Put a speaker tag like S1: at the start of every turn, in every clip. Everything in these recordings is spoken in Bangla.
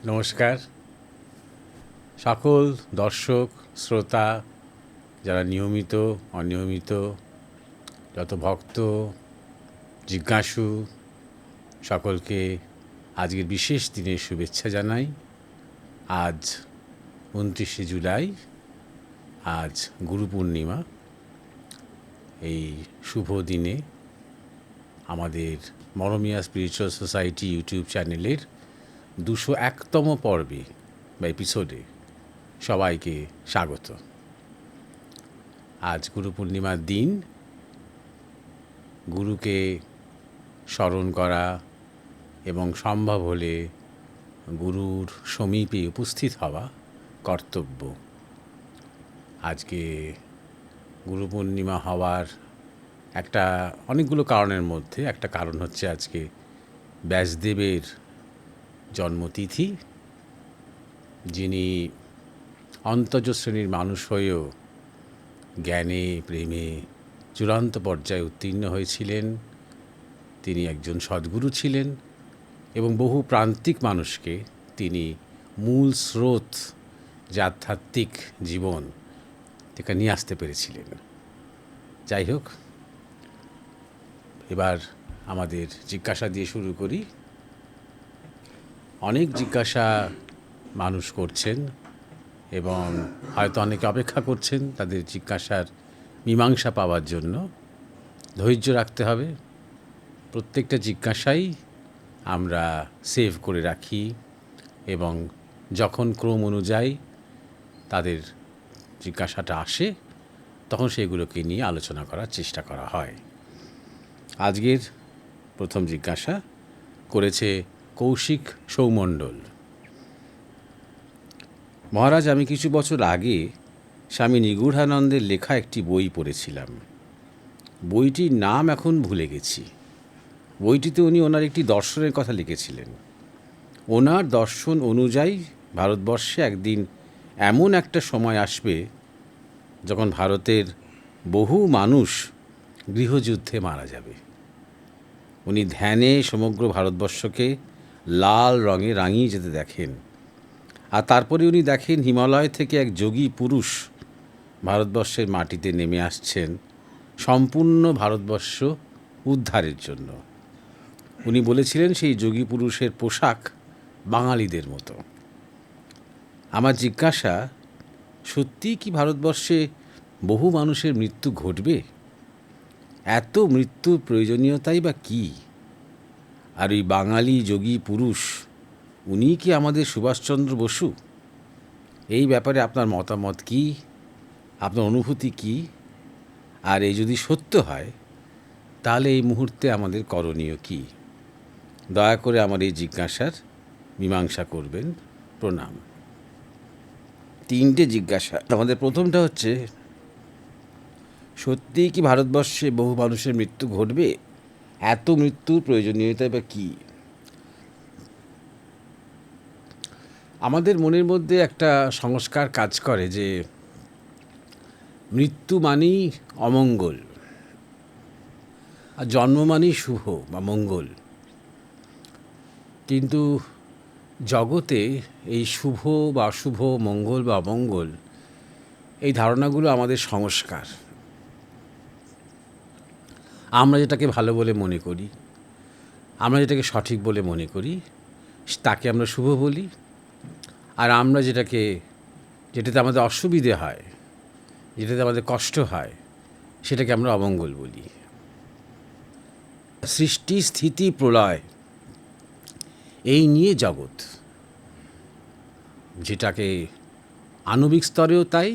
S1: নমস্কার সকল দর্শক শ্রোতা, যারা নিয়মিত অনিয়মিত, যত ভক্ত জিজ্ঞাসু, সকলকে আজকের বিশেষ দিনের শুভেচ্ছা জানাই। আজ 29শে জুলাই, আজ গুরু পূর্ণিমা। এই শুভ দিনে আমাদের মরমিয়া স্পিরিচুয়াল সোসাইটি ইউটিউব চ্যানেলের 201তম পর্বে বা এপিসোডে সবাইকে স্বাগত। আজ গুরু পূর্ণিমার দিন। গুরুকে স্মরণ করা এবং সম্ভব হলে গুরুর সমীপে উপস্থিত হওয়া কর্তব্য। আজকে গুরু পূর্ণিমা হওয়ার অনেকগুলো কারণের মধ্যে একটা কারণ হচ্ছে আজকে ব্যাসদেবের জন্মতিথি, যিনি অন্তজ শ্রেণীর মানুষ হয়েও জ্ঞানে প্রেমে চূড়ান্ত পর্যায়ে উত্তীর্ণ হয়েছিলেন। তিনি একজন সদ্গুরু ছিলেন এবং বহু প্রান্তিক মানুষকে তিনি মূল স্রোত, যে আধ্যাত্মিক জীবন, থেকে নিয়ে আসতে পেরেছিলেন। যাই হোক, এবার আমাদের জিজ্ঞাসা দিয়ে শুরু করি। অনেক জিজ্ঞাসা মানুষ করছেন এবং হয়তো অনেকে অপেক্ষা করছেন তাদের জিজ্ঞাসার মীমাংসা পাওয়ার জন্য। ধৈর্য রাখতে হবে। প্রত্যেকটা জিজ্ঞাসাই আমরা সেভ করে রাখি এবং যখন ক্রম অনুযায়ী তাদের জিজ্ঞাসাটা আসে তখন সেগুলোকে নিয়ে আলোচনা করার চেষ্টা করা হয়। আজকের প্রথম জিজ্ঞাসা করেছে কৌশিক সৌমণ্ডল। মহারাজ, আমি কিছু বছর আগে স্বামী নিগূঢ়ানন্দের লেখা একটি বই পড়েছিলাম। বইটির নাম এখন ভুলে গেছি। বইটিতে উনি ওনার একটি দর্শনের কথা লিখেছিলেন। ওনার দর্শন অনুযায়ী ভারতবর্ষে একদিন এমন একটা সময় আসবে যখন ভারতের বহু মানুষ গৃহযুদ্ধে মারা যাবে। উনি ধ্যানে সমগ্র ভারতবর্ষকে লাল রঙে রাঙিয়ে যেতে দেখেন। আর তারপরে উনি দেখেন হিমালয় থেকে এক যোগী পুরুষ ভারতবর্ষের মাটিতে নেমে আসছেন সম্পূর্ণ ভারতবর্ষ উদ্ধারের জন্য। উনি বলেছিলেন সেই যোগী পুরুষের পোশাক বাঙালিদের মতো। আমার জিজ্ঞাসা, সত্যিই কি ভারতবর্ষে বহু মানুষের মৃত্যু ঘটবে? এত মৃত্যুর প্রয়োজনীয়তাই বা কী? আর ওই বাঙালি যোগী পুরুষ, উনিই কি আমাদের সুভাষচন্দ্র বসু? এই ব্যাপারে আপনার মতামত কী? আপনার অনুভূতি কী? আর এই যদি সত্য হয় তাহলে এই মুহূর্তে আমাদের করণীয় কী? দয়া করে আমার এই জিজ্ঞাসার মীমাংসা করবেন। প্রণাম। 3টে জিজ্ঞাসা। আমাদের প্রথমটা হচ্ছে, সত্যিই কি ভারতবর্ষে বহু মানুষের মৃত্যু ঘটবে? এত মৃত্যুর প্রয়োজনীয়তা বা কী? আমাদের মনের মধ্যে একটা সংস্কার কাজ করে যে মৃত্যু মানেই অমঙ্গল আর জন্ম মানেই শুভ বা মঙ্গল। কিন্তু জগতে এই শুভ বা অশুভ, মঙ্গল বা অমঙ্গল, এই ধারণাগুলো আমাদের সংস্কার। আমরা যেটাকে ভালো বলে মনে করি, আমরা যেটাকে সঠিক বলে মনে করি, তাকে আমরা শুভ বলি। আর আমরা যেটাতে আমাদের অসুবিধে হয়, যেটাতে আমাদের কষ্ট হয়, সেটাকে আমরা অমঙ্গল বলি। সৃষ্টি, স্থিতি, প্রলয়, এই নিয়ে জগৎ, যেটাকে আণবিক স্তরেও তাই,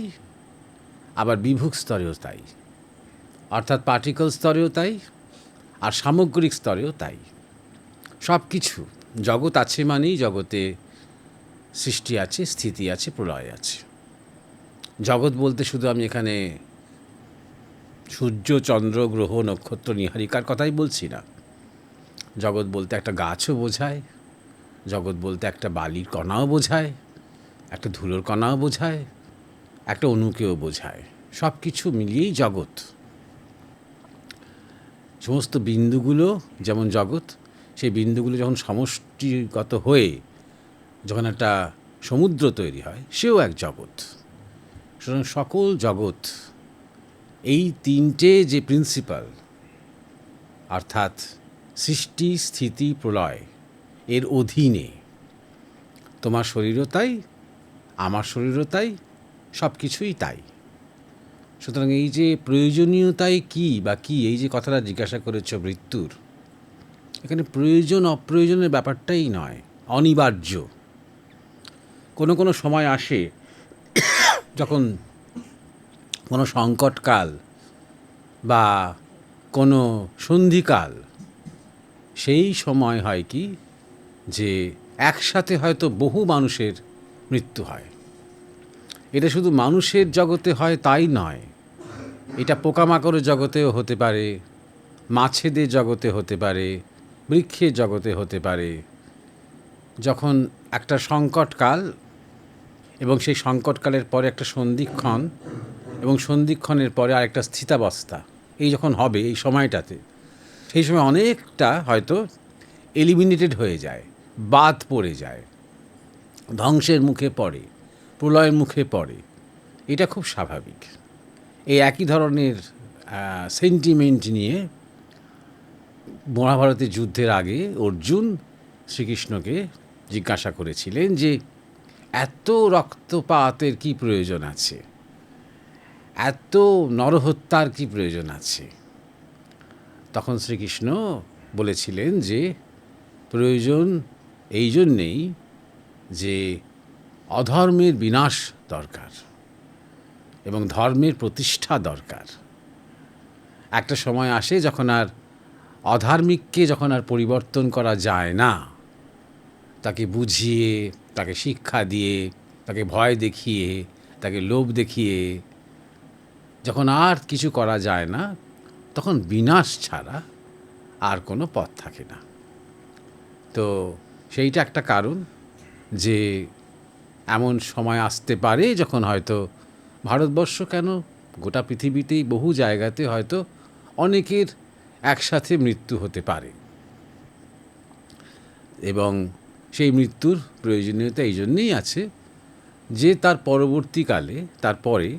S1: আবার বিভুক স্তরেও তাই, অর্থাৎ পার্টিকেল স্তরেও তাই, আর সামগ্রিক স্তরেও তাই। সব কিছু জগৎ আছে মানেই জগতে সৃষ্টি আছে, স্থিতি আছে, প্রলয় আছে। জগৎ বলতে শুধু আমি এখানে সূর্য, চন্দ্র, গ্রহ, নক্ষত্র, নীহারিকার কথাই বলছি না। জগৎ বলতে একটা গাছও বোঝায়, জগৎ বলতে একটা বালির কণাও বোঝায়, একটা ধুলোর কণাও বোঝায়, একটা অণুকেও বোঝায়। সব কিছু মিলিয়েই জগৎ। সমস্ত বিন্দুগুলো যেমন জগৎ, সেই বিন্দুগুলো যখন সমষ্টিগত হয়ে যখন একটা সমুদ্র তৈরি হয় সেও এক জগৎ। সুতরাং সকল জগৎ এই তিনটে যে প্রিন্সিপাল, অর্থাৎ সৃষ্টি, স্থিতি, প্রলয়, এর অধীনে। তোমার শরীরও তাই, আমার শরীরও তাই, সব কিছুই তাই। সুতরাং এই যে প্রয়োজনীয়তাই কী বা কী, এই যে কথাটা জিজ্ঞাসা করেছ মৃত্যুর, এখানে প্রয়োজন অপ্রয়োজনের ব্যাপারটাই নয়, অনিবার্য। কোনো কোনো সময় আসে যখন কোনো সংকটকাল বা কোনো সন্ধিকাল, সেই সময় হয় কি যে একসাথে হয়তো বহু মানুষের মৃত্যু হয়। এটা শুধু মানুষের জগতে হয় তাই নয়, এটা পোকামাকড়ের জগতেও হতে পারে, মাছেদের জগতে হতে পারে, বৃক্ষের জগতে হতে পারে। যখন একটা সংকটকাল এবং সেই সংকটকালের পরে একটা সন্ধিক্ষণ এবং সন্ধিক্ষণের পরে আরেকটা স্থিতাবস্থা, এই যখন হবে এই সময়টাতে, সেই সময় অনেকটা হয়তো এলিমিনেটেড হয়ে যায়, বাদ পড়ে যায়, ধ্বংসের মুখে পড়ে, প্রলয়ের মুখে পড়ে। এটা খুব স্বাভাবিক। এই একই ধরনের সেন্টিমেন্ট নিয়ে মহাভারতের যুদ্ধের আগে অর্জুন শ্রীকৃষ্ণকে জিজ্ঞাসা করেছিলেন যে এত রক্তপাতের কি প্রয়োজন আছে, এত নরহত্যার কি প্রয়োজন আছে? তখন শ্রীকৃষ্ণ বলেছিলেন যে প্রয়োজন এই জন্যেই যে অধর্মের বিনাশ দরকার এবং ধর্মের প্রতিষ্ঠা দরকার। একটা সময় আসে যখন আর অধার্মিককে যখন আর পরিবর্তন করা যায় না, তাকে বুঝিয়ে, তাকে শিক্ষা দিয়ে, তাকে ভয় দেখিয়ে, তাকে লোভ দেখিয়ে যখন আর কিছু করা যায় না, তখন বিনাশ ছাড়া আর কোনো পথ থাকে না। তো সেইটা একটা কারণ যে এমন সময় আসতে পারে যখন হয়তো ভারতবর্ষ কেন, গোটা পৃথিবীতেই বহু জায়গাতে হয়তো অনেকের একসাথে মৃত্যু হতে পারে। এবং সেই মৃত্যুর প্রয়োজনীয়তা এই জন্যেই আছে যে তার পরবর্তীকালে, তারপরে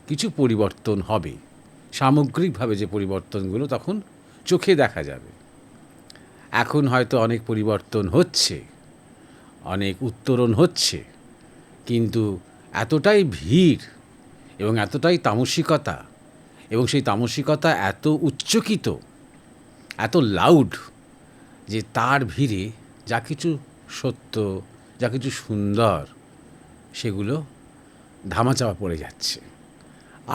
S1: কিছু পরিবর্তন হবে, সামগ্রিকভাবে যে পরিবর্তনগুলো তখন চোখে দেখা যাবে। এখন হয়তো অনেক পরিবর্তন হচ্ছে, অনেক উত্তরণ হচ্ছে, কিন্তু এতটাই ভিড় এবং এতটাই তামসিকতা, এবং সেই তামসিকতা এত উচ্চকিত, এত লাউড, যে তার ভিড়ে যা কিছু সত্য, যা কিছু সুন্দর, সেগুলো ধামাচাপা পড়ে যাচ্ছে,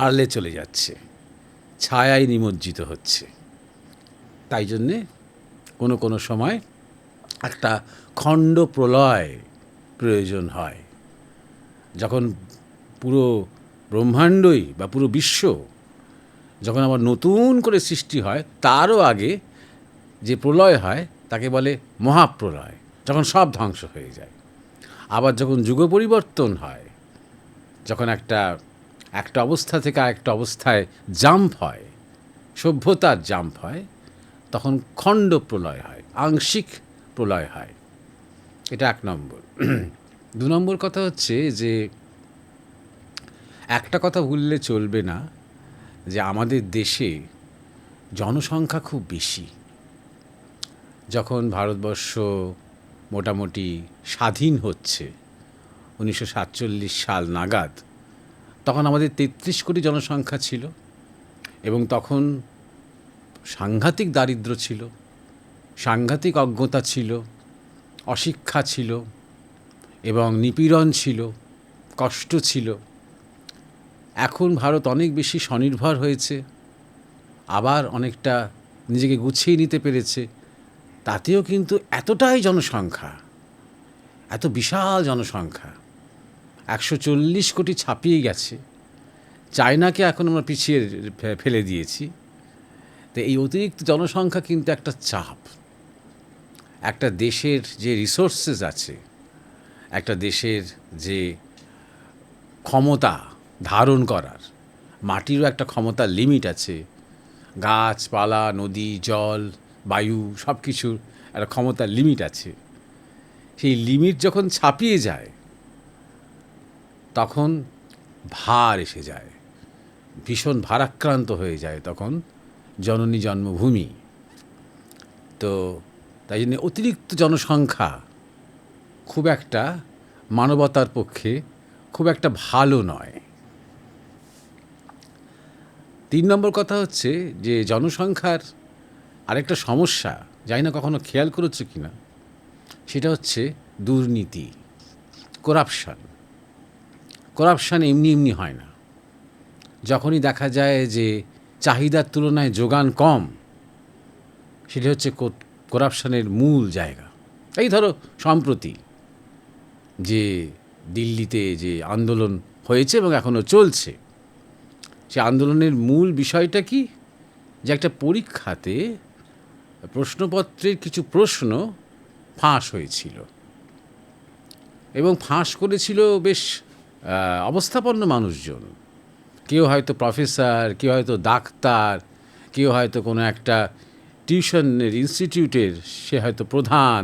S1: আড়লে চলে যাচ্ছে, ছায়ায় নিমজ্জিত হচ্ছে। তাই জন্যে কোনো কোনো সময় একটা খণ্ড প্রলয় প্রয়োজন হয়, যখন পুরো ব্রহ্মাণ্ডই বা পুরো বিশ্ব যখন আবার নতুন করে সৃষ্টি হয়, তারও আগে যে প্রলয় হয় তাকে বলে মহাপ্রলয়, যখন সব ধ্বংস হয়ে যায়। আবার যখন যুগ পরিবর্তন হয়, যখন একটা অবস্থা থেকে আরেকটা অবস্থায় জাম্প হয়, সভ্যতার জাম্প হয়, তখন খণ্ড প্রলয় হয়, আংশিক প্রলয় হয়। এটা এক নম্বর। দু নম্বর কথা হচ্ছে যে একটা কথা ভুললে চলবে না, যে আমাদের দেশে জনসংখ্যা খুব বেশি। যখন ভারতবর্ষ মোটামুটি স্বাধীন হচ্ছে 1947 সাল নাগাদ, তখন আমাদের 33 কোটি জনসংখ্যা ছিল, এবং তখন সাংঘাতিক দারিদ্র্য ছিল, সাংঘাতিক অজ্ঞতা ছিল, অশিক্ষা ছিল, এবং নিপীড়ন ছিল, কষ্ট ছিল। এখন ভারত অনেক বেশি স্বনির্ভর হয়েছে, আবার অনেকটা নিজেকে গুছিয়ে নিতে পেরেছে। তাতেও কিন্তু এতটাই জনসংখ্যা, এত বিশাল জনসংখ্যা, 140 কোটি ছাপিয়ে গেছে। চায়নাকে এখন আমরা পিছিয়ে ফেলে দিয়েছি। তো এই অতিরিক্ত জনসংখ্যা কিন্তু একটা চাপ। একটা দেশের যে রিসোর্সেস আছে, একটা দেশের যে ক্ষমতা ধারণ করার, মাটিরও একটা ক্ষমতার লিমিট আছে, গাছপালা, নদী, জল, বায়ু, সব কিছুর একটা ক্ষমতার লিমিট আছে। সেই লিমিট যখন ছাপিয়ে যায় তখন ভার এসে যায়, ভীষণ ভারাক্রান্ত হয়ে যায় তখন জননী জন্মভূমি। তো তাই জন্য অতিরিক্ত জনসংখ্যা খুব একটা মানবতার পক্ষে খুব একটা ভালো নয়। 3 নম্বর কথা হচ্ছে যে জনসংখ্যার আরেকটা সমস্যা, জানি না কখনো খেয়াল করেছো কি না, সেটা হচ্ছে দুর্নীতি, করাপশান। করাপশান এমনি এমনি হয় না। যখনই দেখা যায় যে চাহিদার তুলনায় যোগান কম, সেটা হচ্ছে করাপশানের মূল জায়গা। এই ধরো সম্প্রতি যে দিল্লিতে যে আন্দোলন হয়েছে এবং এখনও চলছে, সে আন্দোলনের মূল বিষয়টা কি, যে একটা পরীক্ষাতে প্রশ্নপত্রের কিছু প্রশ্ন ফাঁস হয়েছিল এবং ফাঁস করেছিল বেশ অবস্থাপন্ন মানুষজন। কেউ হয়তো প্রফেসর, কেউ হয়তো ডাক্তার, কেউ হয়তো কোনো একটা টিউশনের ইনস্টিটিউটের সে হয়তো প্রধান।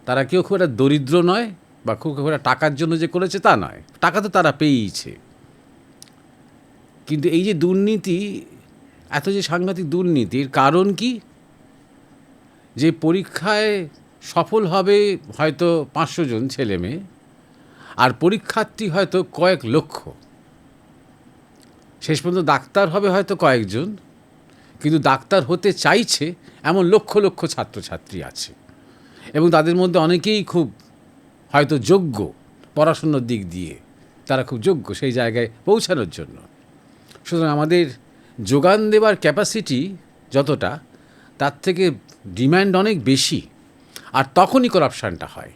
S1: তারা কেউ খুব একটা দরিদ্র নয় বা খুব একটা টাকার জন্য যে করেছে তা নয়, টাকা তো তারা পেয়েইছে। কিন্তু এই যে দুর্নীতি, এত যে সাংঘাতিক দুর্নীতির কারণ কি, যে পরীক্ষায় সফল হবে হয়তো 500 জন ছেলে মেয়ে, আর পরীক্ষার্থী হয়তো কয়েক লক্ষ। শেষ পর্যন্ত ডাক্তার হবে হয়তো কয়েকজন, কিন্তু ডাক্তার হতে চাইছে এমন লক্ষ লক্ষ ছাত্রছাত্রী আছে, এবং তাদের মধ্যে অনেকেই খুব হয়তো যোগ্য, পড়াশুনোর দিক দিয়ে তারা খুব যোগ্য সেই জায়গায় পৌঁছানোর জন্য। সুতরাং আমাদের যোগান দেওয়ার ক্যাপাসিটি যতটা, তার থেকে ডিম্যান্ড অনেক বেশি। আর তখনই করাপশানটা হয়,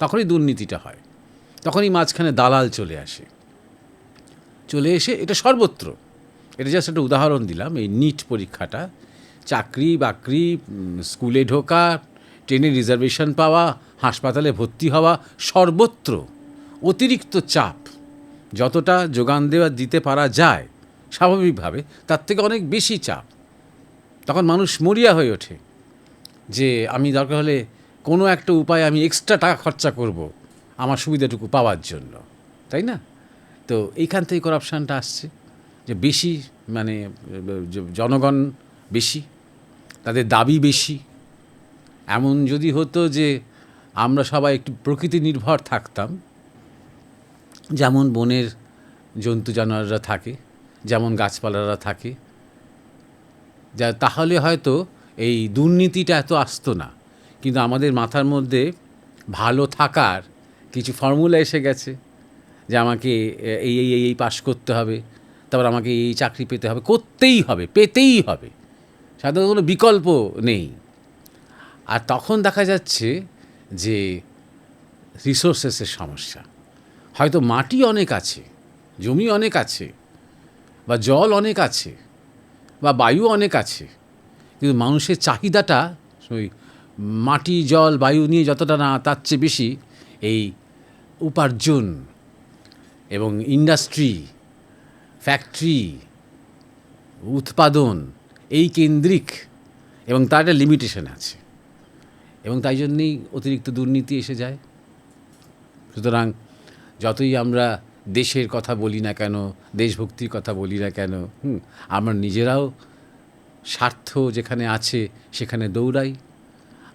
S1: তখনই দুর্নীতিটা হয়, তখনই মাঝখানে দালাল চলে এসে এটা সর্বত্র। এটা জাস্ট একটা উদাহরণ দিলাম, এই নিট পরীক্ষাটা, চাকরি বাকরি, স্কুলে ঢোকা, ট্রেনে রিজার্ভেশন পাওয়া, হাসপাতালে ভর্তি হওয়া, সর্বত্র অতিরিক্ত চাপ। যতটা যোগান দিতে পারা যায় স্বাভাবিকভাবে, তার থেকে অনেক বেশি চাপ। তখন মানুষ মরিয়া হয়ে ওঠে যে আমি দরকার হলে কোনো একটা উপায়ে আমি এক্সট্রা টাকা খরচা করব আমার সুবিধাটুকু পাওয়ার জন্য, তাই না? তো এইখান থেকে করাপশানটা আসছে, যে বেশি মানে জনগণ বেশি, তাদের দাবি বেশি। এমন যদি হতো যে আমরা সবাই একটু প্রকৃতি নির্ভর থাকতাম, যেমন বনের জন্তু জানোয়াররা থাকে, যেমন গাছপালারা থাকে, তাহলে হয়তো এই দুর্নীতিটা এত আসতো না। কিন্তু আমাদের মাথার মধ্যে ভালো থাকার কিছু ফর্মুলা এসে গেছে, যে আমাকে এই পাস করতে হবে, তারপর আমাকে এই চাকরি পেতে হবে, করতেই হবে, পেতেই হবে, সাধারণত কোনো বিকল্প নেই। আর তখন দেখা যাচ্ছে যে রিসোর্সেসের সমস্যা। হয়তো মাটি অনেক আছে, জমি অনেক আছে, বা জল অনেক আছে, বা বায়ু অনেক আছে, কিন্তু মানুষের চাহিদাটা ওই মাটি জল বায়ু নিয়ে যতটা না, তার চেয়ে বেশি এই উপার্জন এবং ইন্ডাস্ট্রি, ফ্যাক্টরি, উৎপাদন, এই কেন্দ্রিক, এবং তার একটা লিমিটেশন আছে, এবং তাই জন্যেই অতিরিক্ত দুর্নীতি এসে যায়। সুতরাং যতই আমরা দেশের কথা বলি না কেন, দেশভক্তির কথা বলি না কেন, আমরা নিজেরাও স্বার্থ যেখানে আছে সেখানে দৌড়াই।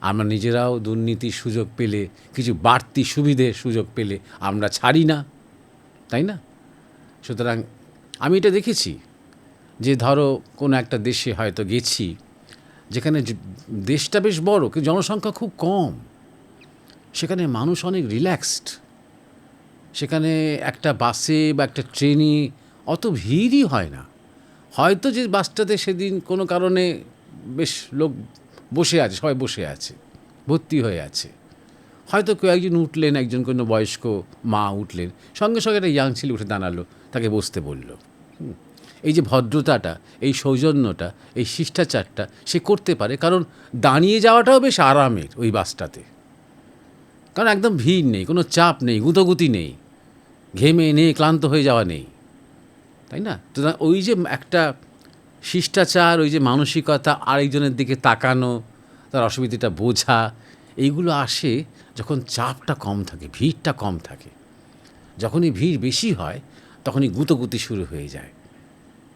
S1: আমরা নিজেরাও দুর্নীতির সুযোগ পেলে, কিছু বাড়তি সুবিধের সুযোগ পেলে আমরা ছাড়ি না, তাই না? সুতরাং আমি এটা দেখেছি যে ধরো কোনো একটা দেশে হয়তো গেছি, যেখানে দেশটা বেশ বড় কিন্তু জনসংখ্যা খুব কম, সেখানে মানুষ অনেক রিল্যাক্সড। সেখানে একটা বাসে বা একটা ট্রেনে অত ভিড়ই হয় না। হয়তো যে বাসটাতে সেদিন কোনো কারণে বেশ লোক বসে আছে, সবাই বসে আছে, ভর্তি হয়ে আছে, হয়তো কেউ একজন উঠলেন, একজন কোনো বয়স্ক মা উঠলেন, সঙ্গে সঙ্গে একটা ইয়াং ছেলে উঠে দাঁড়ালো, তাকে বসতে বলল। এই যে ভদ্রতাটা, এই সৌজন্যটা, এই শিষ্টাচারটা সে করতে পারে, কারণ দাঁড়িয়ে যাওয়াটাও বেশ আরামের ওই বাসটাতে, কারণ একদম ভিড় নেই, কোনো চাপ নেই, গুঁতোগুতি নেই, ঘেমে নেই, ক্লান্ত হয়ে যাওয়া নেই, তাই না? তো ওই যে একটা শিষ্টাচার, ওই যে মানসিকতা, আরেকজনের দিকে তাকানো, তার অসুবিধাটা বোঝা, এইগুলো আসে যখন চাপটা কম থাকে, ভিড়টা কম থাকে। যখনই ভিড় বেশি হয় তখনই গুঁতোগুতি শুরু হয়ে যায়।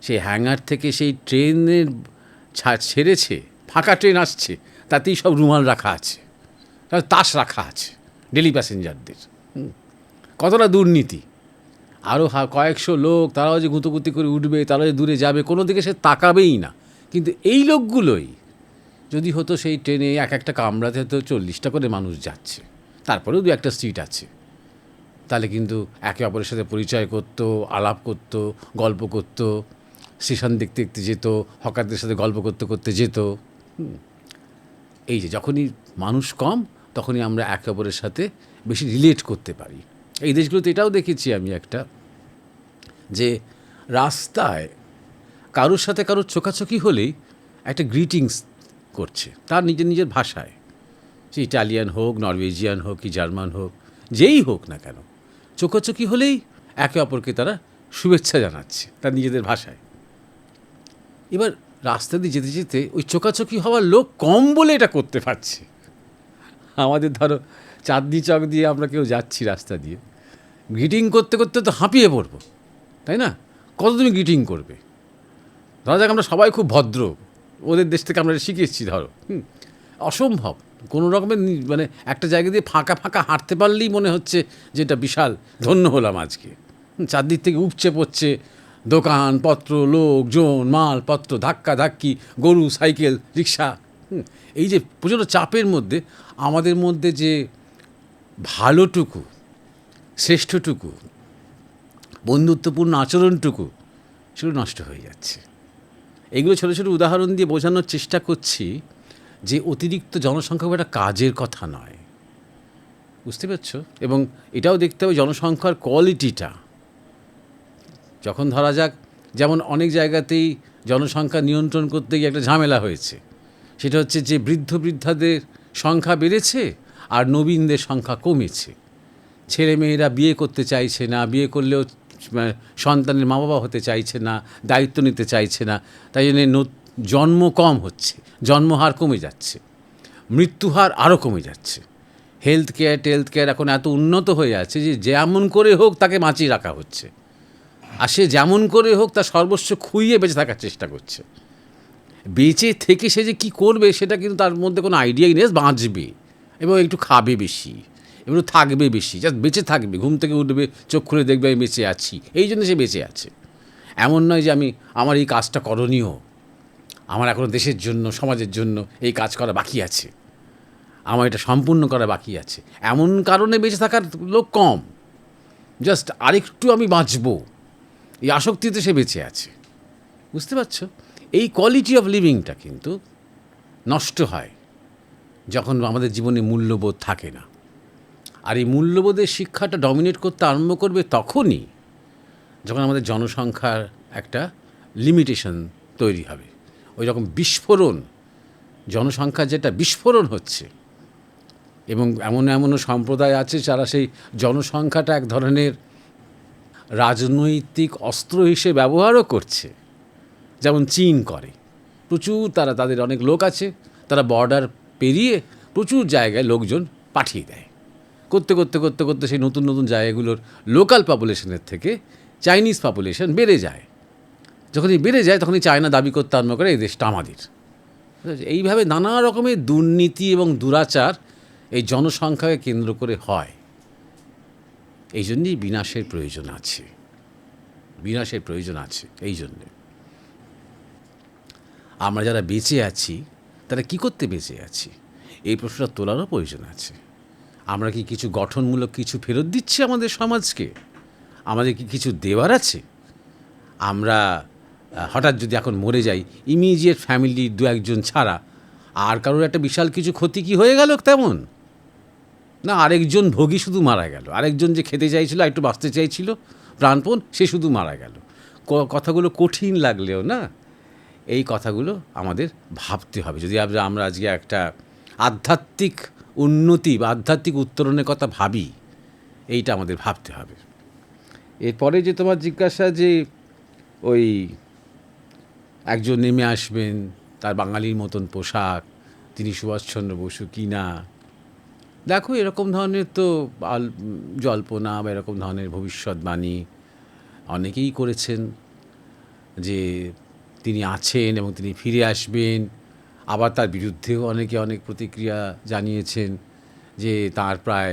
S1: সেই হ্যাঙ্গার থেকে সেই ট্রেনের ছেড়েছে, ফাঁকা ট্রেন আসছে, তাতেই সব রুমাল রাখা আছে, তাস রাখা আছে ডেলি প্যাসেঞ্জারদের। কতটা দুর্নীতি! আরও কয়েকশো লোক, তারাও যে গুঁতোগুতি করে উঠবে, তারা যে দূরে যাবে, কোনো দিকে সে তাকাবেই না। কিন্তু এই লোকগুলোই যদি হতো, সেই ট্রেনে এক একটা কামরাতে হয়তো 40টা করে মানুষ যাচ্ছে, তারপরেও দু একটা সিট আছে, তাহলে কিন্তু একে অপরের সাথে পরিচয় করতো, আলাপ করতো, গল্প করতো, স্টেশন দেখতে দেখতে যেত, হকারদের সাথে গল্প করতে করতে যেত। এই যে যখনই মানুষ কম, তখনই আমরা একে অপরের সাথে বেশি রিলেট করতে পারি। এই দেশগুলোতে এটাও দেখেছি আমি একটা, যে রাস্তায় কারোর সাথে কারোর চোখাচোখি হলেই একটা গ্রিটিংস করছে তার নিজের নিজের ভাষায়, সে ইটালিয়ান হোক, নরওয়েজিয়ান হোক, কি জার্মান হোক, যেই হোক না কেন, চোখাচোখি হলেই একে অপরকে তারা শুভেচ্ছা জানাচ্ছে তার নিজেদের ভাষায়। এবার রাস্তা দিয়ে যেতে যেতে ওই চোখাচোখি হওয়ার লোক কম বলে এটা করতে পারছে। আমাদের ধরো চাঁদনি চক দিয়ে আমরা কেউ যাচ্ছি রাস্তা দিয়ে, গ্রিটিং করতে করতে তো হাঁপিয়ে পড়বো, তাই না? কত তুমি গ্রিটিং করবে? ধরা যাক আমরা সবাই খুব ভদ্র, ওদের দেশ থেকে আমরা শিখে এসেছি, ধরো অসম্ভব। কোনো রকমের মানে একটা জায়গা দিয়ে ফাঁকা ফাঁকা হাঁটতে পারলেই মনে হচ্ছে যে এটা বিশাল ধন্য হলাম আজকে। চারদিক থেকে উপচে পড়ছে দোকানপত্র, লোকজন, মালপত্র, ধাক্কা ধাক্কি, গরু, সাইকেল, রিক্সা। এই যে প্রচণ্ড চাপের মধ্যে আমাদের মধ্যে যে ভালোটুকু, শ্রেষ্ঠটুকু, বন্ধুত্বপূর্ণ আচরণটুকু, সেগুলো নষ্ট হয়ে যাচ্ছে। এইগুলো ছোটো ছোটো উদাহরণ দিয়ে বোঝানোর চেষ্টা করছি যে অতিরিক্ত জনসংখ্যা একটা কাজের কথা নয়, বুঝতে পারছো? এবং এটাও দেখতে হবে জনসংখ্যার কোয়ালিটিটা। যখন ধরা যাক, যেমন অনেক জায়গাতেই জনসংখ্যা নিয়ন্ত্রণ করতে গিয়ে একটা ঝামেলা হয়েছে, সেটা হচ্ছে যে বৃদ্ধ বৃদ্ধাদের সংখ্যা বেড়েছে আর নবীনদের সংখ্যা কমেছে। ছেলে মেয়েরা বিয়ে করতে চাইছে না, বিয়ে করলেও সন্তানের মা বাবা হতে চাইছে না, দায়িত্ব নিতে চাইছে না, তাই জন্য জন্ম কম হচ্ছে, জন্মহার কমে যাচ্ছে, মৃত্যুহার আরও কমে যাচ্ছে। হেলথ কেয়ার এখন এত উন্নত হয়ে আছে যে যেমন করে হোক তাকে বাঁচিয়ে রাখা হচ্ছে, আর সে যেমন করে হোক তার সর্বস্ব খুইয়ে বেঁচে থাকার চেষ্টা করছে। বেঁচে থেকে সে যে কী করবে সেটা কিন্তু তার মধ্যে কোনো আইডিয়াই নেই। বাঁচবে এবং একটু খাবে বেশি, একটু থাকবে বেশি, জাস্ট বেঁচে থাকবে, ঘুম থেকে উঠবে, চোখ খুলে দেখবে আমি বেঁচে আছি, এই জন্য সে বেঁচে আছে। এমন নয় যে আমার এই কাজটা করণীয়, আমার এখনও দেশের জন্য, সমাজের জন্য এই কাজ করা বাকি আছে, আমার এটা সম্পূর্ণ করা বাকি আছে, এমন কারণে বেঁচে থাকার লোক কম। জাস্ট আরেকটু আমি বাঁচবো, এই আসক্তিতে সে বেঁচে আছে, বুঝতে পারছো? এই কোয়ালিটি অফ লিভিংটা কিন্তু নষ্ট হয় যখন আমাদের জীবনে মূল্যবোধ থাকে না। আর এই মূল্যবোধের শিক্ষাটা ডমিনেট করতে আরম্ভ করবে তখনই যখন আমাদের জনসংখ্যার একটা লিমিটেশন তৈরি হবে। ওই রকম বিস্ফোরণ, জনসংখ্যার যেটা বিস্ফোরণ হচ্ছে, এবং এমনও সম্প্রদায় আছে যারা সেই জনসংখ্যাটা এক ধরনের রাজনৈতিক অস্ত্র হিসেবে ব্যবহারও করছে, যেমন চীন করে। প্রচুর তাদের অনেক লোক আছে, তারা বর্ডার পেরিয়ে প্রচুর জায়গায় লোকজন পাঠিয়ে দেয়। করতে করতে করতে করতে সেই নতুন নতুন জায়গাগুলোর লোকাল পপুলেশনের থেকে চাইনিজ পপুলেশন বেড়ে যায়। যখনই বেড়ে যায় তখনই চায়না দাবি করতে আরম্ভ করে এই দেশটা আমাদের। এইভাবে নানা রকমের দুর্নীতি এবং দুরাচার এই জনসংখ্যাকে কেন্দ্র করে হয়। এই জন্যই বিনাশের প্রয়োজন আছে, বিনাশের প্রয়োজন আছে। এই জন্যে আমরা যারা বেঁচে আছি তারা কি করতে বেঁচে আছি, এই প্রশ্নটা তোলারও প্রয়োজন আছে। আমরা কি কিছু গঠনমূলক কিছু ফেরত দিচ্ছি আমাদের সমাজকে? আমাদের কি কিছু দেওয়ার আছে? আমরা হঠাৎ যদি এখন মরে যাই, ইমিডিয়েট ফ্যামিলির দু একজন ছাড়া আর কারোর একটা বিশাল কিছু ক্ষতি কি হয়ে গেল তেমন না? আরেকজন ভোগী শুধু মারা গেল, আরেকজন যে খেতে চাইছিল, একটু বাঁচতে চাইছিল প্রাণপণ, সে শুধু মারা গেল। কথাগুলো কঠিন লাগলেও না, এই কথাগুলো আমাদের ভাবতে হবে। যদি আমরা আজকে একটা আধ্যাত্মিক উন্নতি বা আধ্যাত্মিক উত্তরণের কথা ভাবি, এইটা আমাদের ভাবতে হবে। এরপরে যে তোমার জিজ্ঞাসা যে ওই একজন নেমে আসবেন, তার বাঙালির মতন পোশাক, তিনি সুভাষচন্দ্র বসু কি না, দেখো, এরকম ধরনের তো জল্পনা বা এরকম ধরনের ভবিষ্যৎবাণী অনেকেই করেছেন যে তিনি আছেন এবং তিনি ফিরে আসবেন। আবার তার বিরুদ্ধেও অনেকে অনেক প্রতিক্রিয়া জানিয়েছেন যে তার প্রায়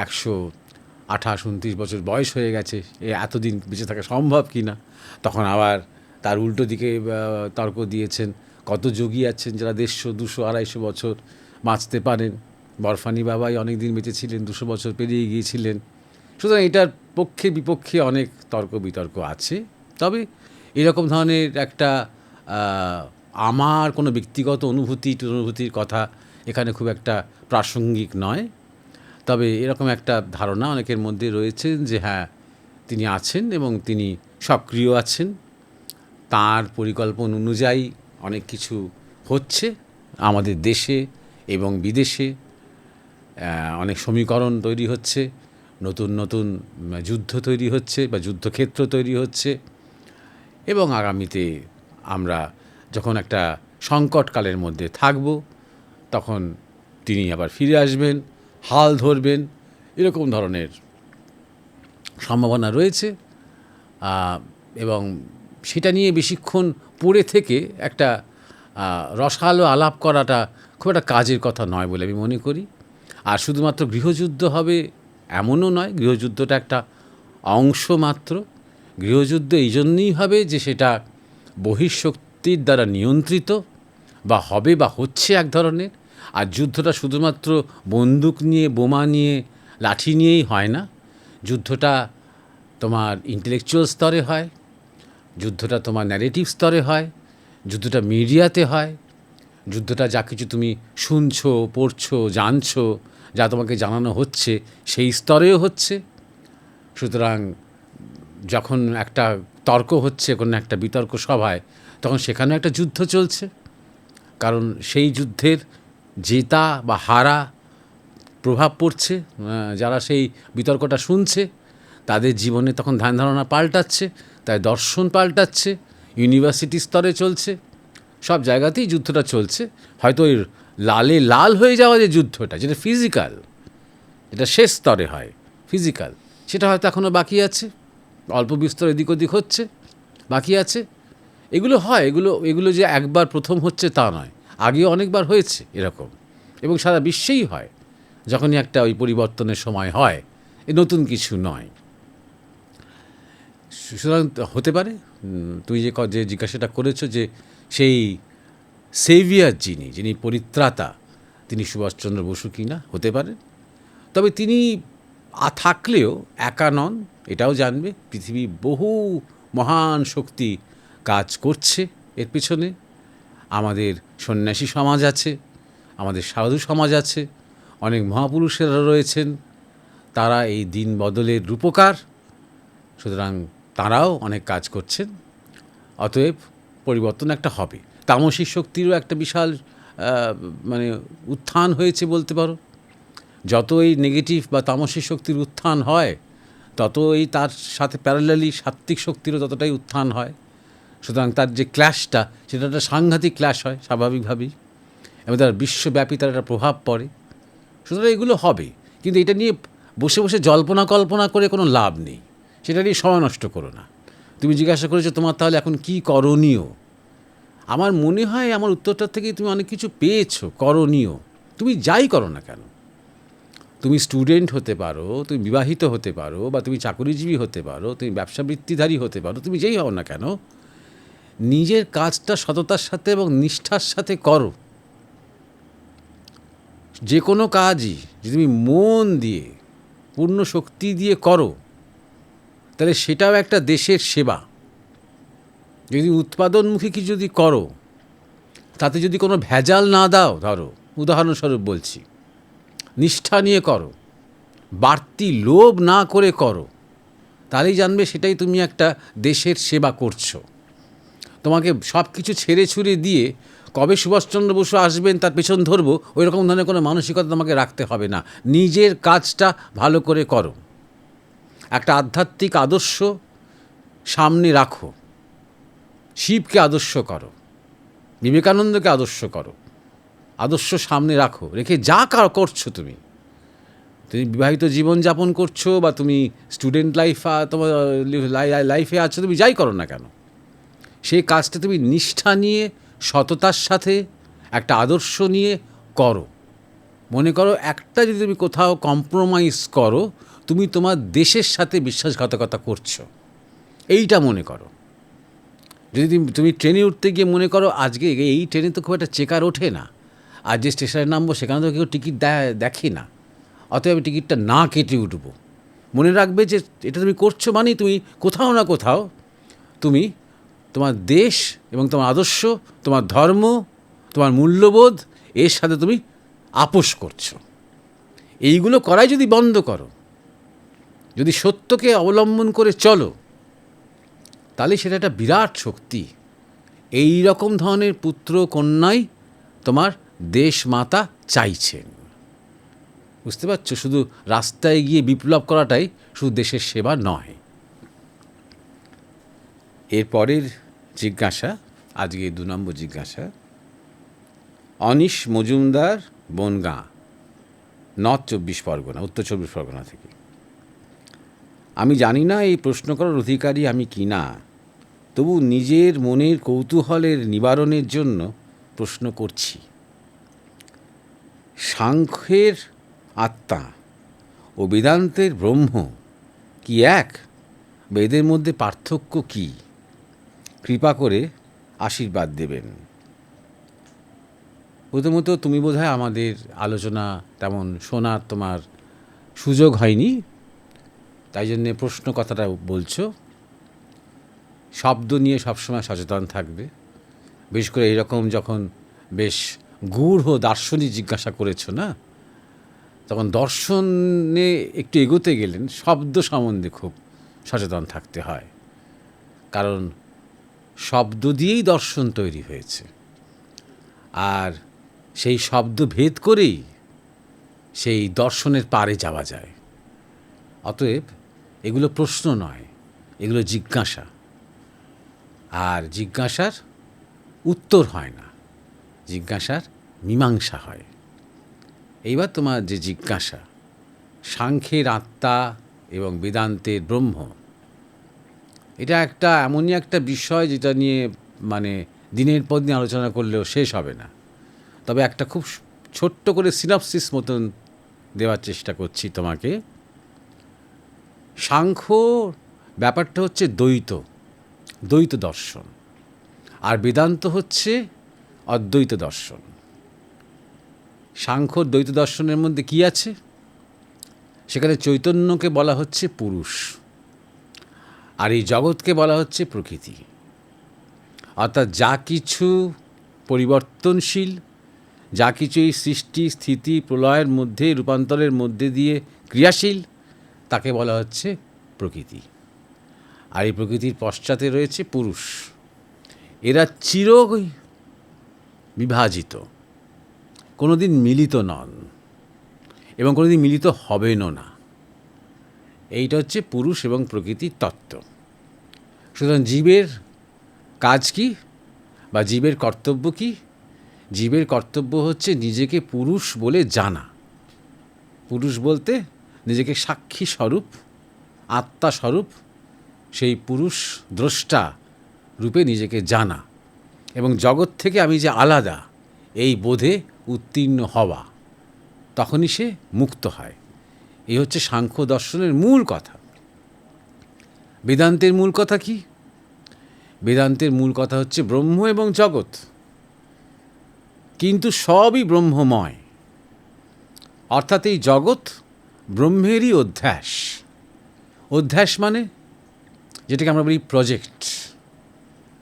S1: 128-29 বছর বয়স হয়ে গেছে, এতদিন বেঁচে থাকা সম্ভব কি না। তখন আবার তার উল্টো দিকে তর্ক দিয়েছেন কত যোগী আছেন যারা 150, 200, 250 বছর বাঁচতে পারেন। বরফানি বাবাই অনেক দিন বেঁচেছিলেন, 200 বছর পেরিয়ে গিয়েছিলেন। সুতরাং এটার পক্ষে বিপক্ষে অনেক তর্ক বিতর্ক আছে। তবে এরকম ধরনের একটা আমার কোনো ব্যক্তিগত অনুভূতির কথা এখানে খুব একটা প্রাসঙ্গিক নয়। তবে এরকম একটা ধারণা অনেকের মধ্যে রয়েছে যে হ্যাঁ, তিনি আছেন এবং তিনি সক্রিয় আছেন। তার পরিকল্পনা অনুযায়ী অনেক কিছু হচ্ছে আমাদের দেশে এবং বিদেশে। অনেক সমীকরণ তৈরি হচ্ছে, নতুন নতুন যুদ্ধ তৈরি হচ্ছে বা যুদ্ধক্ষেত্র তৈরি হচ্ছে। এবং আগামীতে আমরা যখন একটা সংকটকালের মধ্যে থাকব, তখন তিনি আবার ফিরে আসবেন, হাল ধরবেন, এরকম ধরনের সম্ভাবনা রয়েছে। এবং সেটা নিয়ে বেশিক্ষণ পড়ে থেকে একটা রসালো আলাপ করাটা খুব একটা কাজের কথা নয় বলে আমি মনে করি। আর শুধুমাত্র গৃহযুদ্ধ হবে এমনও নয়, গৃহযুদ্ধটা একটা অংশ মাত্র। গৃহযুদ্ধ এই জন্যই হবে যে সেটা বহিঃশক্তির দ্বারা নিয়ন্ত্রিত বা হবে বা হচ্ছে এক ধরনের। আর যুদ্ধটা শুধুমাত্র বন্দুক নিয়ে, বোমা নিয়ে, লাঠি নিয়েই হয় না। যুদ্ধটা তোমার ইন্টেলেকচুয়াল স্তরে হয়, যুদ্ধটা তোমার ন্যারেটিভ স্তরে হয়, যুদ্ধটা মিডিয়াতে হয়, যুদ্ধটা যা কিছু তুমি শুনছো, পড়ছো, জানছো, যা তোমাকে জানানো হচ্ছে সেই স্তরেও হচ্ছে। সুতরাং যখন একটা তর্ক হচ্ছে কোনো একটা বিতর্ক সভায়, তখন সেখানেও একটা যুদ্ধ চলছে। কারণ সেই যুদ্ধের জেতা বা হারা প্রভাব পড়ছে যারা সেই বিতর্কটা শুনছে তাদের জীবনে। তখন ধ্যান ধারণা পাল্টাচ্ছে, তাই দর্শন পাল্টাচ্ছে, ইউনিভার্সিটি স্তরে চলছে, সব জায়গাতেই যুদ্ধটা চলছে। হয়তো ওই লালে লাল হয়ে যাওয়া যে যুদ্ধটা, যেটা ফিজিক্যাল, যেটা শেষ স্তরে হয় ফিজিক্যাল, সেটা হয়তো এখনও বাকি আছে, অল্প বিস্তর এদিক ওদিক হচ্ছে, বাকি আছে। এগুলো হয়, এগুলো যে একবার প্রথম হচ্ছে তা নয়, আগেও অনেকবার হয়েছে এরকম, এবং সারা বিশ্বেই হয় যখনই একটা ওই পরিবর্তনের সময় হয়। এ নতুন কিছু নয়। সুতরাং হতে পারে তুই যে জিজ্ঞাসাটা করেছো যে সেই সেভিয়ার যিনি পরিত্রাতা, তিনি সুভাষচন্দ্র বসু কি না, হতে পারে। তবে তিনি থাকলেও একা নন, এটাও জানবে পৃথিবী বহু মহান শক্তি কাজ করছে এর পিছনে। আমাদের সন্ন্যাসী সমাজ আছে, আমাদের সাধু সমাজ আছে, অনেক মহাপুরুষেরা রয়েছেন, তারা এই দিন বদলের রূপকার। সুতরাং তারাও অনেক কাজ করছেন। অতএব পরিবর্তন একটা হবে। তামসিক শক্তিরও একটা বিশাল মানে উত্থান হয়েছে বলতে পারো। যত এই নেগেটিভ বা তামসিক শক্তির উত্থান হয়, তত এই তার সাথে প্যারালালি সাত্ত্বিক শক্তিরও ততটাই উত্থান হয়। সুতরাং তার যে ক্ল্যাশটা, সেটা একটা সাংঘাতিক ক্ল্যাশ হয় স্বাভাবিকভাবেই, এবং তার বিশ্বব্যাপী তার একটা প্রভাব পড়ে। সুতরাং এগুলো হবে, কিন্তু এটা নিয়ে বসে বসে জল্পনা কল্পনা করে কোনো লাভ নেই। সেটা নিয়ে সময় নষ্ট করো না। তুমি জিজ্ঞাসা করেছো তোমার তাহলে এখন কী করণীয়। আমার মনে হয় আমার উত্তরটার থেকেই তুমি অনেক কিছু পেয়েছো। করণীয় তুমি যাই করো না কেন, তুমি স্টুডেন্ট হতে পারো, তুমি বিবাহিত হতে পারো, বা তুমি চাকরিজীবী হতে পারো, তুমি ব্যবসাবৃত্তিধারী হতে পারো, তুমি যেই হও না কেন, নিজের কাজটা সততার সাথে এবং নিষ্ঠার সাথে করো। যে কোনো কাজই যদি তুমি মন দিয়ে, পূর্ণ শক্তি দিয়ে করো, তাহলে সেটাও একটা দেশের সেবা। যদি উৎপাদনমুখী কিছু যদি করো, তাতে যদি কোনো ভেজাল না দাও, ধরো উদাহরণস্বরূপ বলছি, নিষ্ঠা নিয়ে করো, বাড়তি লোভ না করে করো, তাহলেই জানবে সেটাই তুমি একটা দেশের সেবা করছো। তোমাকে সব কিছু ছেড়ে ছুড়ে দিয়ে কবে সুভাষচন্দ্র বসু আসবেন তার পেছন ধরবো, ওই রকম ধরনের কোনো মানসিকতা তোমাকে রাখতে হবে না। নিজের কাজটা ভালো করে করো, একটা আধ্যাত্মিক আদর্শ সামনে রাখো, শিবকে আদর্শ করো, বিবেকানন্দকে আদর্শ করো, আদর্শ সামনে রাখো, রেখে যা করছো তুমি তুমি বিবাহিত জীবন যাপন করছো বা তুমি স্টুডেন্ট তোমার লাইফে আছো, তুমি যাই করো না কেন, সেই কাজটা তুমি নিষ্ঠা নিয়ে, সততার সাথে, একটা আদর্শ নিয়ে করো। মনে করো একটা যদি তুমি কোথাও কম্প্রোমাইজ করো, তুমি তোমার দেশের সাথে বিশ্বাসঘাতকতা করছো, এইটা মনে করো। যদি তুমি ট্রেনে উঠতে গিয়ে মনে করো আজকে এই ট্রেনে তো খুব একটা চেকার ওঠে না, আর যে স্টেশনে নামবো সেখানে তো কেউ টিকিট দেখে না, অতএব আমি টিকিটটা না কেটে উঠবো। মনে রাখবে যে এটা তুমি করছো মানেই তুমি কোথাও না কোথাও তুমি তোমার দেশ এবং তোমার আদর্শ, তোমার ধর্ম, তোমার মূল্যবোধ, এর সাথে তুমি আপোষ করছো। এইগুলো করাই যদি বন্ধ করো, যদি সত্যকে অবলম্বন করে চলো, তাহলে সেটা একটা বিরাট শক্তি। এই রকম ধরনের পুত্র কন্যাই তোমার দেশ মাতা চাইছেন। বুঝতে পারছো? শুধু রাস্তায় গিয়ে বিপ্লব করাটাই শুধু দেশের সেবা নয়। এরপরের জিজ্ঞাসা, আজকে 2 নম্বর জিজ্ঞাসা, অনিশ মজুমদার, বনগাঁ, নর্থ 24 পরগনা, উত্তর 24 পরগনা থেকে। আমি জানি না এই প্রশ্ন করার অধিকারী আমি কি না, তবু নিজের মনের কৌতূহলের নিবারণের জন্য প্রশ্ন করছি। সাংখ্যের আত্মা ও বেদান্তের ব্রহ্ম কি এক? বা এদের মধ্যে পার্থক্য কী? কৃপা করে আশীর্বাদ দেবেন। প্রথমত, তুমি বোধহয় আমাদের আলোচনা তেমন শোনার তোমার সুযোগ হয়নি, তাই জন্যে প্রশ্ন কথাটা বলছো। শব্দ নিয়ে সবসময় সচেতন থাকবে, বিশেষ করে এইরকম যখন বেশ গূঢ় দার্শনিক জিজ্ঞাসা করেছো না, তখন দর্শনে একটু এগোতে গেলেন শব্দ সম্বন্ধে খুব সচেতন থাকতে হয়, কারণ শব্দ দিয়েই দর্শন তৈরি হয়েছে, আর সেই শব্দ ভেদ করেই সেই দর্শনের পারে যাওয়া যায়। অতএব এগুলো প্রশ্ন নয়, এগুলো জিজ্ঞাসা, আর জিজ্ঞাসার উত্তর হয় না, জিজ্ঞাসার মীমাংসা হয়। এইবার তোমার যে জিজ্ঞাসা, সাংখ্যের আত্মা এবং বেদান্তের ব্রহ্ম, এটা একটা এমনই একটা বিষয় যেটা নিয়ে মানে দিনের পর দিন আলোচনা করলেও শেষ হবে না। তবে একটা খুব ছোট্ট করে সিনপসিস মতন দেওয়ার চেষ্টা করছি তোমাকে। সাংখ্য ব্যাপারটা হচ্ছে দ্বৈত দর্শন, আর বেদান্ত হচ্ছে অদ্বৈত দর্শন। সাংখ্য দ্বৈত দর্শনের মধ্যে কি আছে? সেখানে চৈতন্যকে বলা হচ্ছে পুরুষ, আর এই জগৎকে বলা হচ্ছে প্রকৃতি। অর্থাৎ যা কিছু পরিবর্তনশীল, যা কিছু এই সৃষ্টি স্থিতি প্রলয়ের মধ্যে, রূপান্তরের মধ্যে দিয়ে ক্রিয়াশীল, তাকে বলা হচ্ছে প্রকৃতি। আর এই প্রকৃতির পশ্চাতে রয়েছে পুরুষ। এরা চির বিভাজিত, কোনোদিন মিলিত নন এবং কোনোদিন মিলিত হবেনও না। এইটা হচ্ছে পুরুষ এবং প্রকৃতির তত্ত্ব। সুতরাং জীবের কাজ কি বা জীবের কর্তব্য কি? জীবের কর্তব্য হচ্ছে নিজেকে পুরুষ বলে জানা। পুরুষ বলতে নিজেকে সাক্ষী স্বরূপ, আত্মা স্বরূপ, সেই পুরুষ দ্রষ্টা রূপে নিজেকে জানা, এবং জগৎ থেকে আমি যে আলাদা এই বোধে উত্তীর্ণ হওয়া, তখনই সে মুক্ত হয়। এই হচ্ছে সাংখ্য দর্শনের মূল কথা। বেদান্তের মূল কথা কি? বেদান্তের মূল কথা হচ্ছে ব্রহ্ম এবং জগৎ, কিন্তু সবই ব্রহ্মময়। অর্থাৎ এই জগৎ ব্রহ্মেরই অধ্যাস। অধ্যাস মানে যেটাকে আমরা বলি প্রজেক্ট।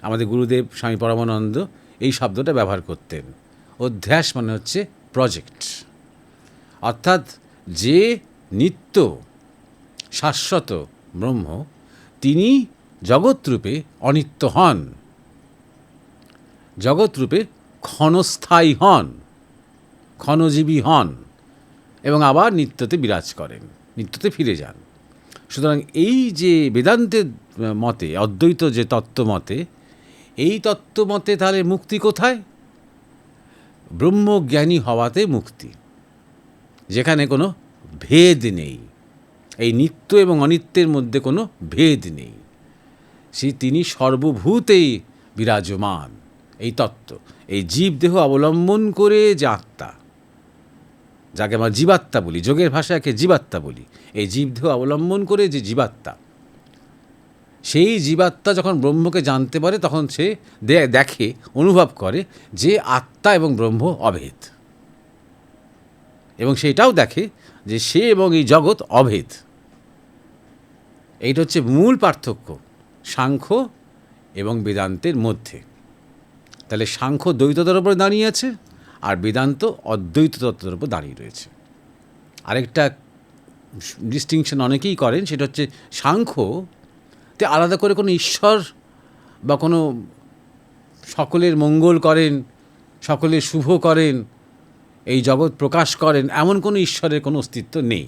S1: আমাদের গুরুদেব স্বামী পরমানন্দ এই শব্দটা ব্যবহার করতেন। অধ্যাস মানে হচ্ছে প্রজেক্ট। অর্থাৎ যে নিত্য শাশ্বত ব্রহ্ম, তিনি জগৎরূপে অনিত্য হন, জগৎরূপে ক্ষণস্থায়ী হন, ক্ষণজীবী হন, এবং আবার নিত্যতে বিরাজ করেন, নিত্যতে ফিরে যান। সুতরাং এই যে বেদান্তের মতে, অদ্বৈত যে তত্ত্বমতে, এই তত্ত্বমতে তাহলে মুক্তি কোথায়? ব্রহ্মজ্ঞানী হওয়াতে মুক্তি, যেখানে কোনো ভেদ নেই, এই নিত্য এবং অনিত্যের মধ্যে কোনো ভেদ নেই। তিনি সর্বভূতেই বিরাজমান, এই তত্ত্ব। এই জীবদেহ অবলম্বন করে যে আত্মা, যাকে আমরা জীবাত্মা বলি, যোগের ভাষাকে জীবাত্মা বলি, এই জীবদেহ অবলম্বন করে যে জীবাত্মা, সেই জীবাত্মা যখন ব্রহ্মকে জানতে পারে তখন সে দেখে, অনুভব করে যে আত্মা এবং ব্রহ্ম অভেদ, এবং সেটাও দেখে যে সে এবং এই জগৎ অভেদ। এইটা হচ্ছে মূল পার্থক্য সাংখ্য এবং বেদান্তের মধ্যে। তাহলে সাংখ্য দ্বৈততার উপরে দাঁড়িয়ে আছে, আর বেদান্ত অদ্বৈত তত্ত্বের উপর দাঁড়িয়ে রয়েছে। আরেকটা ডিস্টিংশন অনেকেই করেন, সেটা হচ্ছে সাংখ্যতে আলাদা করে কোনো ঈশ্বর বা কোনো সকলের মঙ্গল করেন, সকলের শুভ করেন, এই জগৎ প্রকাশ করেন, এমন কোনো ঈশ্বরের কোনো অস্তিত্ব নেই।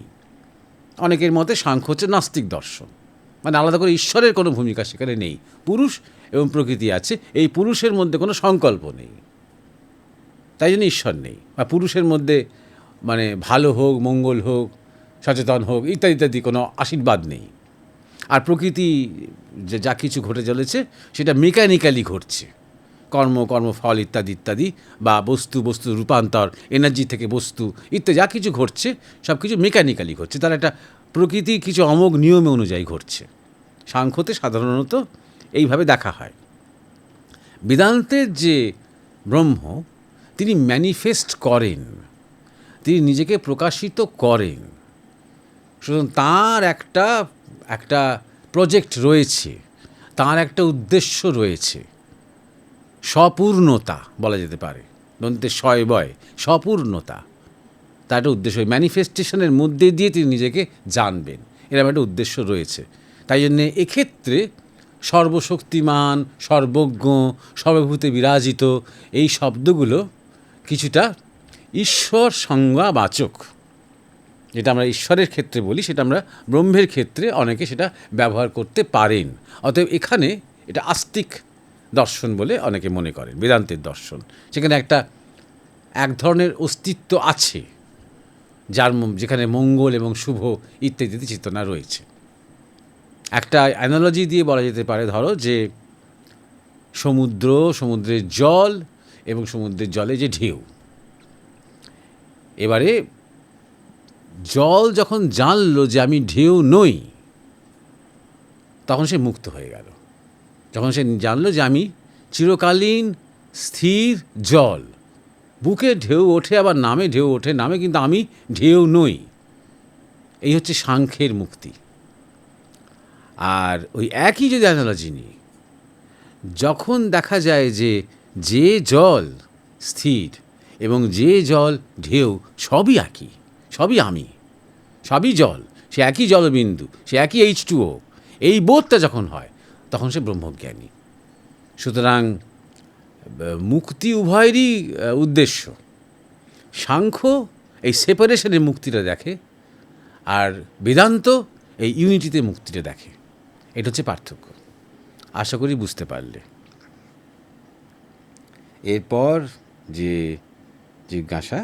S1: অনেকের মতে সাংখ্য হচ্ছে নাস্তিক দর্শন, মানে আলাদা করে ঈশ্বরের কোনো ভূমিকা সেখানে নেই। পুরুষ এবং প্রকৃতি আছে, এই পুরুষের মধ্যে কোনো সংকল্প নেই, তাই জন্য ঈশ্বর নেই। বা পুরুষের মধ্যে মানে ভালো হোক, মঙ্গল হোক, সচেতন হোক, ইত্যাদি ইত্যাদি কোনো আশীর্বাদ নেই। আর প্রকৃতি যে যা কিছু ঘটে চলেছে সেটা মেকানিক্যালি ঘটছে, কর্মফল ইত্যাদি ইত্যাদি, বা বস্তু রূপান্তর, এনার্জি থেকে বস্তু ইত্যাদি যা কিছু ঘটছে সব কিছু মেকানিক্যালি ঘটছে, তার একটা প্রকৃতি কিছু অমোঘ নিয়মে অনুযায়ী ঘটছে। সাংখ্যতে সাধারণত এইভাবে দেখা হয়। বেদান্তের যে ব্রহ্ম, তিনি ম্যানিফেস্ট করেন, তিনি নিজেকে প্রকাশিত করেন। সুতরাং তাঁর একটা প্রজেক্ট রয়েছে, তাঁর একটা উদ্দেশ্য রয়েছে, স্বপূর্ণতা বলা যেতে পারে, দন্তে শয়বয়, স্বপূর্ণতা। তার একটা উদ্দেশ্য, ম্যানিফেস্টেশনের মধ্যে দিয়ে তিনি নিজেকে জানবেন, এরকম একটা উদ্দেশ্য রয়েছে। তাই জন্যে এক্ষেত্রে সর্বশক্তিমান, সর্বজ্ঞ, সর্বভূতে বিরাজিত এই শব্দগুলো কিছুটা ঈশ্বর সংজ্ঞাবাচক। যেটা আমরা ঈশ্বরের ক্ষেত্রে বলি, সেটা আমরা ব্রহ্মের ক্ষেত্রে অনেকে সেটা ব্যবহার করতে পারেন। অতএব এখানে এটা আস্তিক দর্শন বলে অনেকে মনে করেন, বেদান্তের দর্শন। সেখানে এক ধরনের অস্তিত্ব আছে, যেখানে মঙ্গল এবং শুভ ইত্যাদি চেতনা রয়েছে। একটা অ্যানালজি দিয়ে বলা যেতে পারে, ধরো যে সমুদ্রের জল এবং সমুদ্রের জলে যে ঢেউ, এবারে জল যখন জানলো যে আমি ঢেউ নই, তখন সে মুক্ত হয়ে গেল। যখন সে জানলো যে আমি চিরকালীন স্থির জল, বুকে ঢেউ ওঠে আবার নামে, ঢেউ ওঠে নামে, কিন্তু আমি ঢেউ নই। এই হচ্ছে সাংখ্যের মুক্তি। আর ওই একই যদি অ্যানালজি নিই, যখন দেখা যায় যে জল স্থির এবং যে জল ঢেউ সবই একই, সবই আমি, সবই জল, সে একই জলবিন্দু, সে একই H2O, এই বোধটা যখন হয় তখন সে ব্রহ্মজ্ঞানী। সুতরাং মুক্তি উভয়েরই উদ্দেশ্য। সাংখ্য এই সেপারেশনের মুক্তিটা দেখে, আর বেদান্ত এই ইউনিটিতে মুক্তিটা দেখে। এটা হচ্ছে পার্থক্য। আশা করি বুঝতে পারলে। এরপর যে জিজ্ঞাসা,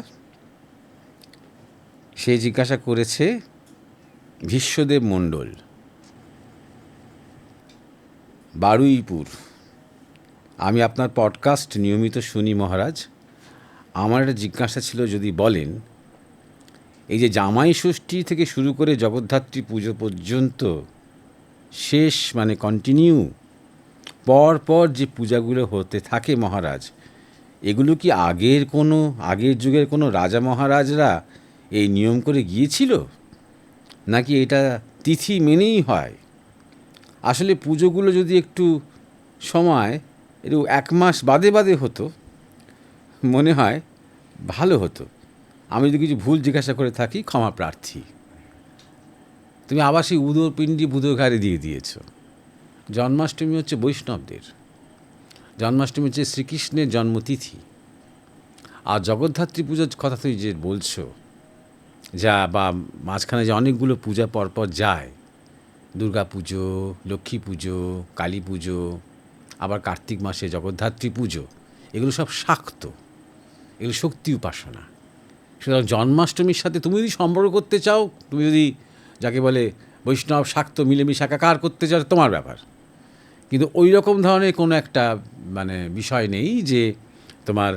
S1: সে জিজ্ঞাসা করেছে ভীষ্মদেব মণ্ডল, বারুইপুর। আমি আপনার পডকাস্ট নিয়মিত শুনি মহারাজ। আমার একটা জিজ্ঞাসা ছিল, যদি বলেন, এই যে জামাই ষষ্ঠী থেকে শুরু করে জগদ্ধাত্রী পুজো পর্যন্ত শেষ মানে কন্টিনিউ পর যে পূজাগুলো হতে থাকে মহারাজ, এগুলো কি আগের যুগের কোনো রাজা মহারাজরা এই নিয়ম করে গিয়েছিল, নাকি এটা তিথি মেনেই হয়? আসলে পুজোগুলো যদি একটু সময় একটু 1 মাস বাদে হতো, মনে হয় ভালো হতো। আমি যদি কিছু ভুল জিজ্ঞাসা করে থাকি, ক্ষমা প্রার্থী। তুমি আবার সেই উদরপিণ্ডি বুধঘাড়ে দিয়ে দিয়েছ। জন্মাষ্টমী হচ্ছে বৈষ্ণবদের, জন্মাষ্টমী হচ্ছে শ্রীকৃষ্ণের জন্মতিথি। আর জগদ্ধাত্রী পুজোর কথা তুই যে বলছো, বা মাঝখানে যে অনেকগুলো পূজা পরপর যায়, দুর্গা পুজো, লক্ষ্মী পুজো, কালী পুজো, আবার কার্তিক মাসে জগদ্ধাত্রী পুজো, এগুলো সব শাক্ত, এগুলো শক্তি উপাসনা। সুতরাং জন্মাষ্টমীর সাথে তুমি যদি সম্পর্ক করতে চাও, তুমি যদি যাকে বলে বৈষ্ণব শাক্ত মিলেমিশে একাকার করতে চাও, তোমার ব্যাপার। কিন্তু ওই রকম ধরনের কোনো একটা মানে বিষয় নেই যে তোমার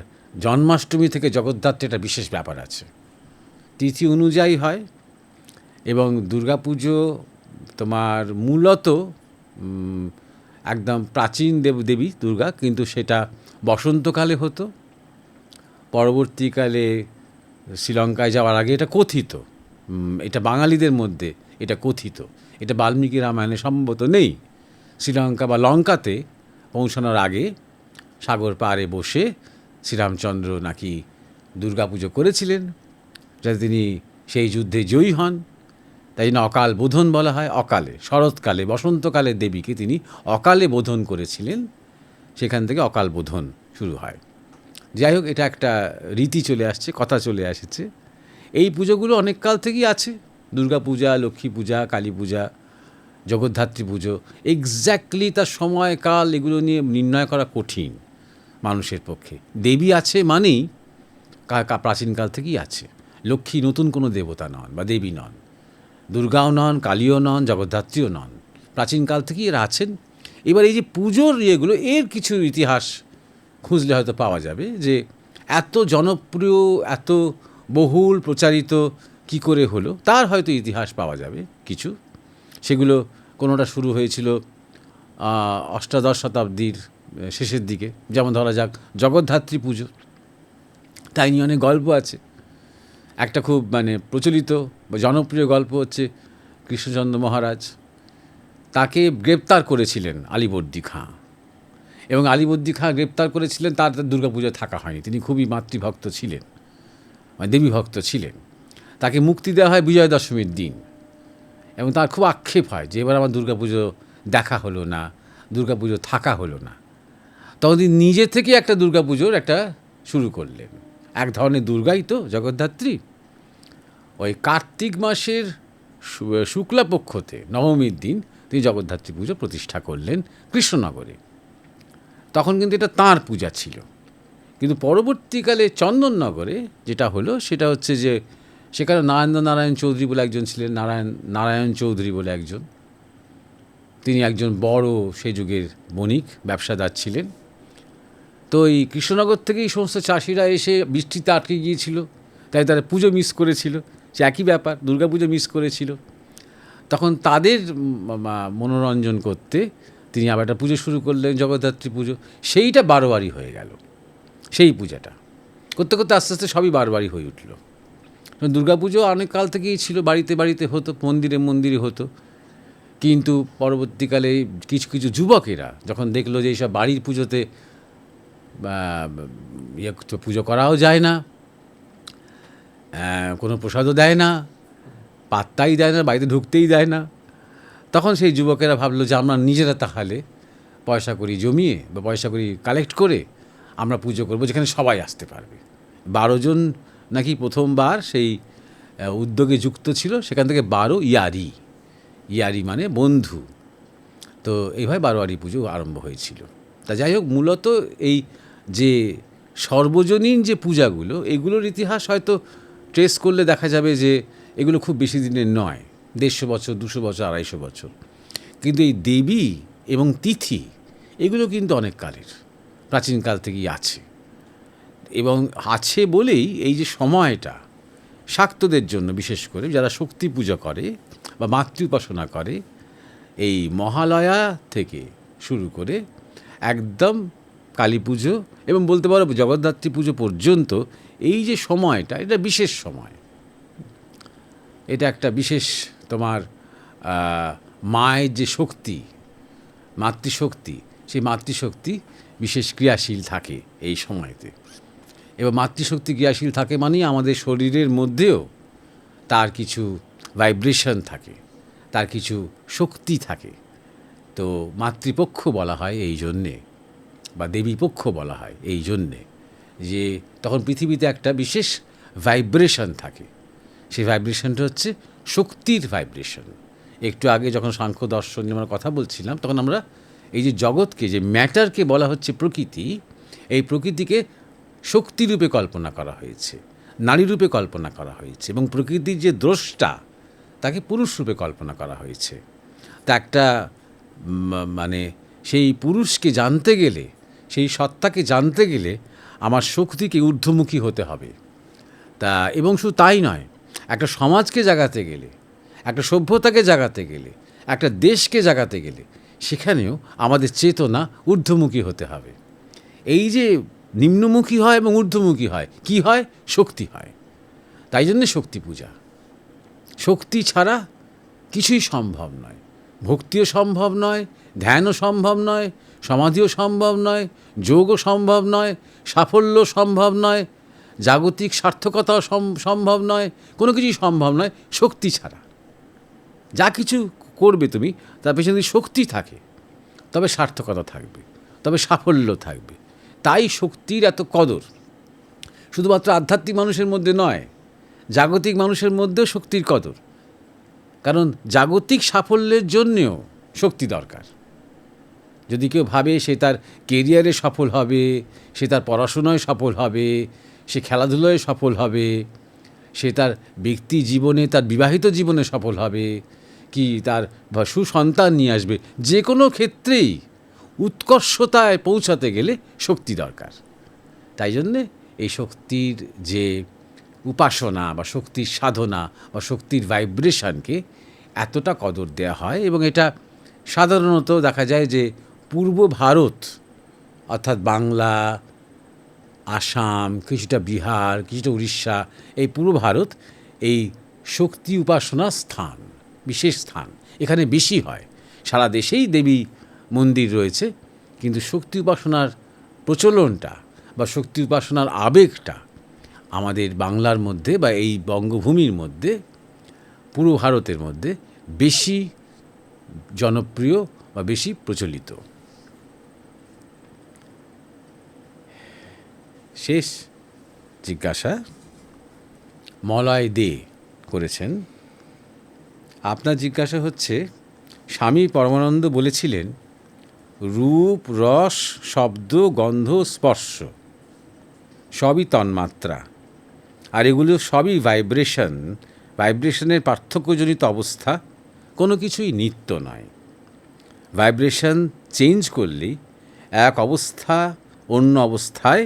S1: জন্মাষ্টমী থেকে জগদ্ধাত্রী একটা বিশেষ ব্যাপার আছে, তিথি অনুযায়ী হয়। এবং দুর্গাপুজো তোমার মূলত একদম প্রাচীন দেবী দুর্গা, কিন্তু সেটা বসন্তকালে হতো। পরবর্তীকালে শ্রীলঙ্কায় যাওয়ার আগে এটা কথিত, এটা বাঙালিদের মধ্যে এটা কথিত, এটা বাল্মীকি রামায়ণে সম্ভবত নেই। শ্রীলঙ্কা বা লঙ্কাতে পৌঁছানোর আগে সাগর পাড়ে বসে শ্রীরামচন্দ্র নাকি দুর্গাপুজো করেছিলেন, যাতে তিনি সেই যুদ্ধে জয়ী হন। তাই জন্য অকাল বোধন বলা হয়। অকালে, শরৎকালে, বসন্তকালের দেবীকে তিনি অকালে বোধন করেছিলেন, সেখান থেকে অকাল বোধন শুরু হয়। যাই হোক, এটা একটা রীতি চলে আসছে, কথা চলে এসেছে। এই পুজোগুলো অনেক কাল থেকেই আছে, দুর্গা পূজা, লক্ষ্মী পূজা, কালী পূজা, জগদ্ধাত্রী পুজো। এক্স্যাক্টলি তার সময়কাল এগুলো নিয়ে নির্ণয় করা কঠিন মানুষের পক্ষে। দেবী আছে মানেই প্রাচীনকাল থেকেই আছে। লক্ষ্মী নতুন কোনো দেবতা নন বা দেবী নন, দুর্গাও নন, কালীও নন, জগদ্ধাত্রীও নন, প্রাচীনকাল থেকেই এরা আছেন। এবার এই যে পুজোর ইয়েগুলো, এর কিছু ইতিহাস খুঁজলে হয়তো পাওয়া যাবে যে এত জনপ্রিয়, এত বহুল প্রচারিত কি করে হলো, তার হয়তো ইতিহাস পাওয়া যাবে কিছু। সেগুলো কোনোটা শুরু হয়েছিল অষ্টাদশ শতাব্দীর শেষের দিকে, যেমন ধরা যাক জগদ্ধাত্রী পুজো, তাই নিয়ে অনেক গল্প আছে। একটা খুব মানে প্রচলিত বা জনপ্রিয় গল্প হচ্ছে কৃষ্ণচন্দ্র মহারাজ, তাকে গ্রেপ্তার করেছিলেন আলীবর্দী খাঁ, এবং আলীবর্দী খাঁ গ্রেপ্তার করেছিলেন, তার দুর্গাপূজায় থাকা হয়নি। তিনি খুবই মাতৃভক্ত ছিলেন, মানে দেবী ভক্ত ছিলেন। তাকে মুক্তি দেওয়া হয় বিজয়া দশমীর দিন, এবং তার খুব আক্ষেপ হয় যে এবার আমার দুর্গাপুজো দেখা হলো না, দুর্গাপুজো থাকা হলো না। তখন তিনি নিজে থেকে একটা দুর্গাপুজোর একটা শুরু করলেন। এক ধরনের দুর্গাই তো জগদ্ধাত্রী। ওই কার্তিক মাসের শুক্লাপক্ষতে নবমীর দিন তিনি জগদ্ধাত্রী পুজো প্রতিষ্ঠা করলেন কৃষ্ণনগরে। তখন কিন্তু এটা তাঁর পূজা ছিল। কিন্তু পরবর্তীকালে চন্দননগরে যেটা হলো সেটা হচ্ছে যে সেখানে নারায়ণ চৌধুরী বলে একজন ছিলেন, নারায়ণ চৌধুরী বলে একজন, তিনি একজন বড় সে যুগের বণিক ব্যবসাদার ছিলেন। তো এই কৃষ্ণনগর থেকে এই সমস্ত চাষিরা এসে বৃষ্টিতে আটকে গিয়েছিল, তাই তারা পুজো মিস করেছিল। সে একই ব্যাপার, দুর্গাপুজো মিস করেছিল। তখন তাদের মনোরঞ্জন করতে তিনি আবার একটা পুজো শুরু করলেন, জগদ্ধাত্রী পুজো। সেইটা বারোয়ারি হয়ে গেল। সেই পূজাটা করতে করতে আস্তে আস্তে সবই বারবারই হয়ে উঠল। দুর্গাপুজো অনেক কাল থেকেই ছিল, বাড়িতে বাড়িতে হতো, মন্দিরে মন্দিরে হতো। কিন্তু পরবর্তীকালে কিছু কিছু যুবকেরা যখন দেখলো যে এইসব বাড়ির পুজোতে পুজো করাও যায় না, কোনো প্রসাদও দেয় না, পাত্তাই দেয় না, বাড়িতে ঢুকতেই দেয় না, তখন সেই যুবকেরা ভাবলো যে আমরা নিজেরা তাহলে পয়সা করি জমিয়ে বা পয়সা করি কালেক্ট করে আমরা পুজো করবো, যেখানে সবাই আসতে পারবে। 12 জন নাকি প্রথমবার সেই উদ্যোগে যুক্ত ছিল, সেখান থেকে 12 ইয়ারি মানে বন্ধু। তো এইভাবে বারোয়ারি পুজো আরম্ভ হয়েছিল। তা যাই হোক, মূলত এই যে সর্বজনীন যে পূজাগুলো, এগুলোর ইতিহাস হয়তো ট্রেস করলে দেখা যাবে যে এগুলো খুব বেশি দিনের নয়, 150 বছর, 200 বছর, 250 বছর। কিন্তু এই দেবী এবং তিথি এগুলো কিন্তু অনেক কালের, প্রাচীনকাল থেকেই আছে। এবং আছে বলেই এই যে সময়টা শাক্তদের জন্য, বিশেষ করে যারা শক্তি পূজা করে বা মাতৃ উপাসনা করে, এই মহালয়া থেকে শুরু করে একদম কালী পুজো এবং বলতে পারো জগদ্ধাত্রী পুজো পর্যন্ত এই যে সময়টা, এটা বিশেষ সময়। এটা একটা বিশেষ তোমার মায়ের যে শক্তি, মাতৃশক্তি, সেই মাতৃশক্তি বিশেষ ক্রিয়াশীল থাকে এই সময়তে। এবার মাতৃশক্তি ক্রিয়াশীল থাকে মানেই আমাদের শরীরের মধ্যেও তার কিছু ভাইব্রেশন থাকে, তার কিছু শক্তি থাকে। তো মাতৃপক্ষ বলা হয় এই জন্যে, বা দেবীপক্ষ বলা হয় এই জন্যে যে তখন পৃথিবীতে একটা বিশেষ ভাইব্রেশন থাকে। সেই ভাইব্রেশনটা হচ্ছে শক্তির ভাইব্রেশন। একটু আগে যখন সাংখ্য দর্শন নিয়ে আমরা কথা বলছিলাম, তখন আমরা এই যে জগৎকে, যে ম্যাটারকে বলা হচ্ছে প্রকৃতি, এই প্রকৃতিকে শক্তিরূপে কল্পনা করা হয়েছে। নারী রূপে কল্পনা করা হয়েছে এবং প্রকৃতির যে দ্রষ্টা তাকে পুরুষ রূপে কল্পনা করা হয়েছে। তা একটা মানে সেই পুরুষকে জানতে গেলে, সেই সত্তাকে জানতে গেলে আমার শক্তিকে ঊর্ধ্বমুখী হতে হবে। তা এবং শুধু তাই নয়, একটা সমাজকে জাগাতে গেলে, একটা সভ্যতাকে জাগাতে গেলে, একটা দেশকে জাগাতে গেলে সেখানেও আমাদের চেতনা ঊর্ধ্বমুখী হতে হবে। এই যে নিম্নমুখী হয় এবং ঊর্ধ্বমুখী হয়, কি হয়? শক্তি হয়। তাই জন্যে শক্তি পূজা। শক্তি ছাড়া কিছুই সম্ভব নয়। ভক্তিও সম্ভব নয়, ধ্যানও সম্ভব নয়, সমাধিও সম্ভব নয়, যোগও সম্ভব নয়, সাফল্য সম্ভব নয়, জাগতিক সার্থকতাও সম্ভব নয়, কোনো কিছুই সম্ভব নয় শক্তি ছাড়া। যা কিছু করবে তুমি, তার পেছনে যদি শক্তি থাকে তবে সার্থকতা থাকবে, তবে সাফল্য থাকবে। তাই শক্তির এত কদর শুধুমাত্র আধ্যাত্মিক মানুষের মধ্যে নয়, জাগতিক মানুষের মধ্যেও শক্তির কদর। কারণ জাগতিক সাফল্যের জন্যেও শক্তি দরকার। যদি কেউ ভাবে সে তার কেরিয়ারে সফল হবে, সে তার পড়াশোনায় সফল হবে, সে খেলাধুলায় সফল হবে, সে তার ব্যক্তি জীবনে, তার বিবাহিত জীবনে সফল হবে, কি তার সুসন্তান নিয়ে আসবে, যে কোনো ক্ষেত্রেই উৎকর্ষতায় পৌঁছাতে গেলে শক্তি দরকার। তাই জন্যে এই শক্তির যে উপাসনা বা শক্তির সাধনা বা শক্তির ভাইব্রেশনকে এতটা কদর দেওয়া হয়। এবং এটা সাধারণত দেখা যায় যে পূর্ব ভারত, অর্থাৎ বাংলা, আসাম, কিছুটা বিহার, কিছুটা উড়িষ্যা, এই পূর্ব ভারত এই শক্তি উপাসনার স্থান, বিশেষ স্থান এখানে বেশি হয়। সারা দেশেই দেবী মন্দির রয়েছে, কিন্তু শক্তি উপাসনার প্রচলনটা বা শক্তি উপাসনার আবেগটা আমাদের বাংলার মধ্যে বা এই বঙ্গভূমির মধ্যে, পূর্ব ভারতের মধ্যে বেশি জনপ্রিয় বা বেশি প্রচলিত। শেষ জিজ্ঞাসা মলয় দে করেছেন। আপনার জিজ্ঞাসা হচ্ছে, স্বামী পরমানন্দ বলেছিলেন রূপ, রস, শব্দ, গন্ধ, স্পর্শ সবই তন্মাত্রা, আর এগুলো সবই ভাইব্রেশনের পার্থক্যজনিত অবস্থা, কোনো কিছুই নিত্য নয়। ভাইব্রেশন চেঞ্জ করলেই এক অবস্থা অন্য অবস্থায়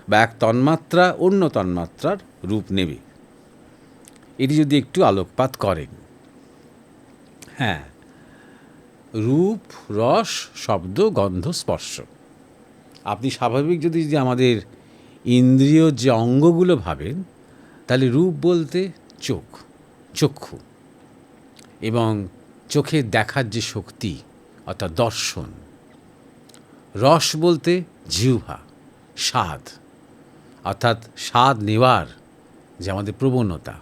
S1: বা এক তন্মাত্রা অন্য তন্মাত্রার রূপ নেবে। এটি যদি একটু আলোকপাত করেন। হ্যাঁ, রূপ, রস, শব্দ, গন্ধ, স্পর্শ, আপনি স্বাভাবিক যদি আমাদের ইন্দ্রিয় যে অঙ্গগুলো ভাবেন, তাহলে রূপ বলতে চক্ষু এবং চোখের দেখার যে শক্তি অর্থাৎ দর্শন। রস বলতে জিহ্বা, স্বাদ, অর্থাৎ স্বাদ নেওয়ার যে আমাদের প্রবণতা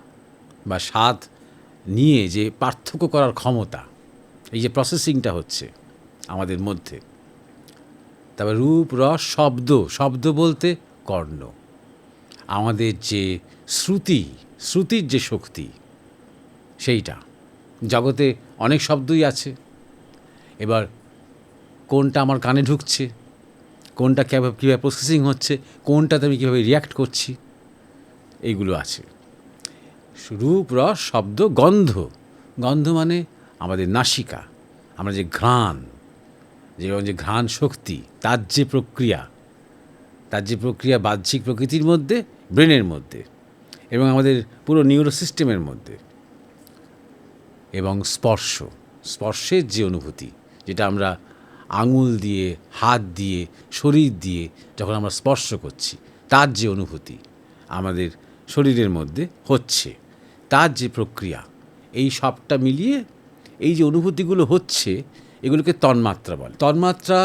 S1: বা স্বাদ নিয়ে যে পার্থক্য করার ক্ষমতা, এই যে প্রসেসিংটা হচ্ছে আমাদের মধ্যে। তারপর রূপ, রস, শব্দ বলতে কর্ণ, আমাদের যে শ্রুতির যে শক্তি, সেইটা। জগতে অনেক শব্দই আছে, এবার কোনটা আমার কানে ঢুকছে, কোনটা কীভাবে প্রসেসিং হচ্ছে, কোনটাতে আমি কীভাবে রিয়্যাক্ট করছি, এইগুলো আছে। রূপ, রস, শব্দ, গন্ধ মানে আমাদের নাসিকা, আমরা যে ঘ্রাণ, যে ঘ্রাণ শক্তি, তার যে প্রক্রিয়া বাহ্যিক প্রকৃতির মধ্যে, ব্রেনের মধ্যে এবং আমাদের পুরো নিউরো সিস্টেমের মধ্যে। এবং স্পর্শের যে অনুভূতি, যেটা আমরা আঙুল দিয়ে, হাত দিয়ে, শরীর দিয়ে যখন আমরা স্পর্শ করছি, তার যে অনুভূতি আমাদের শরীরের মধ্যে হচ্ছে, তার যে প্রক্রিয়া, এই সবটা মিলিয়ে এই যে অনুভূতিগুলো হচ্ছে, এগুলোকে তন্মাত্রা বলে। তন্মাত্রা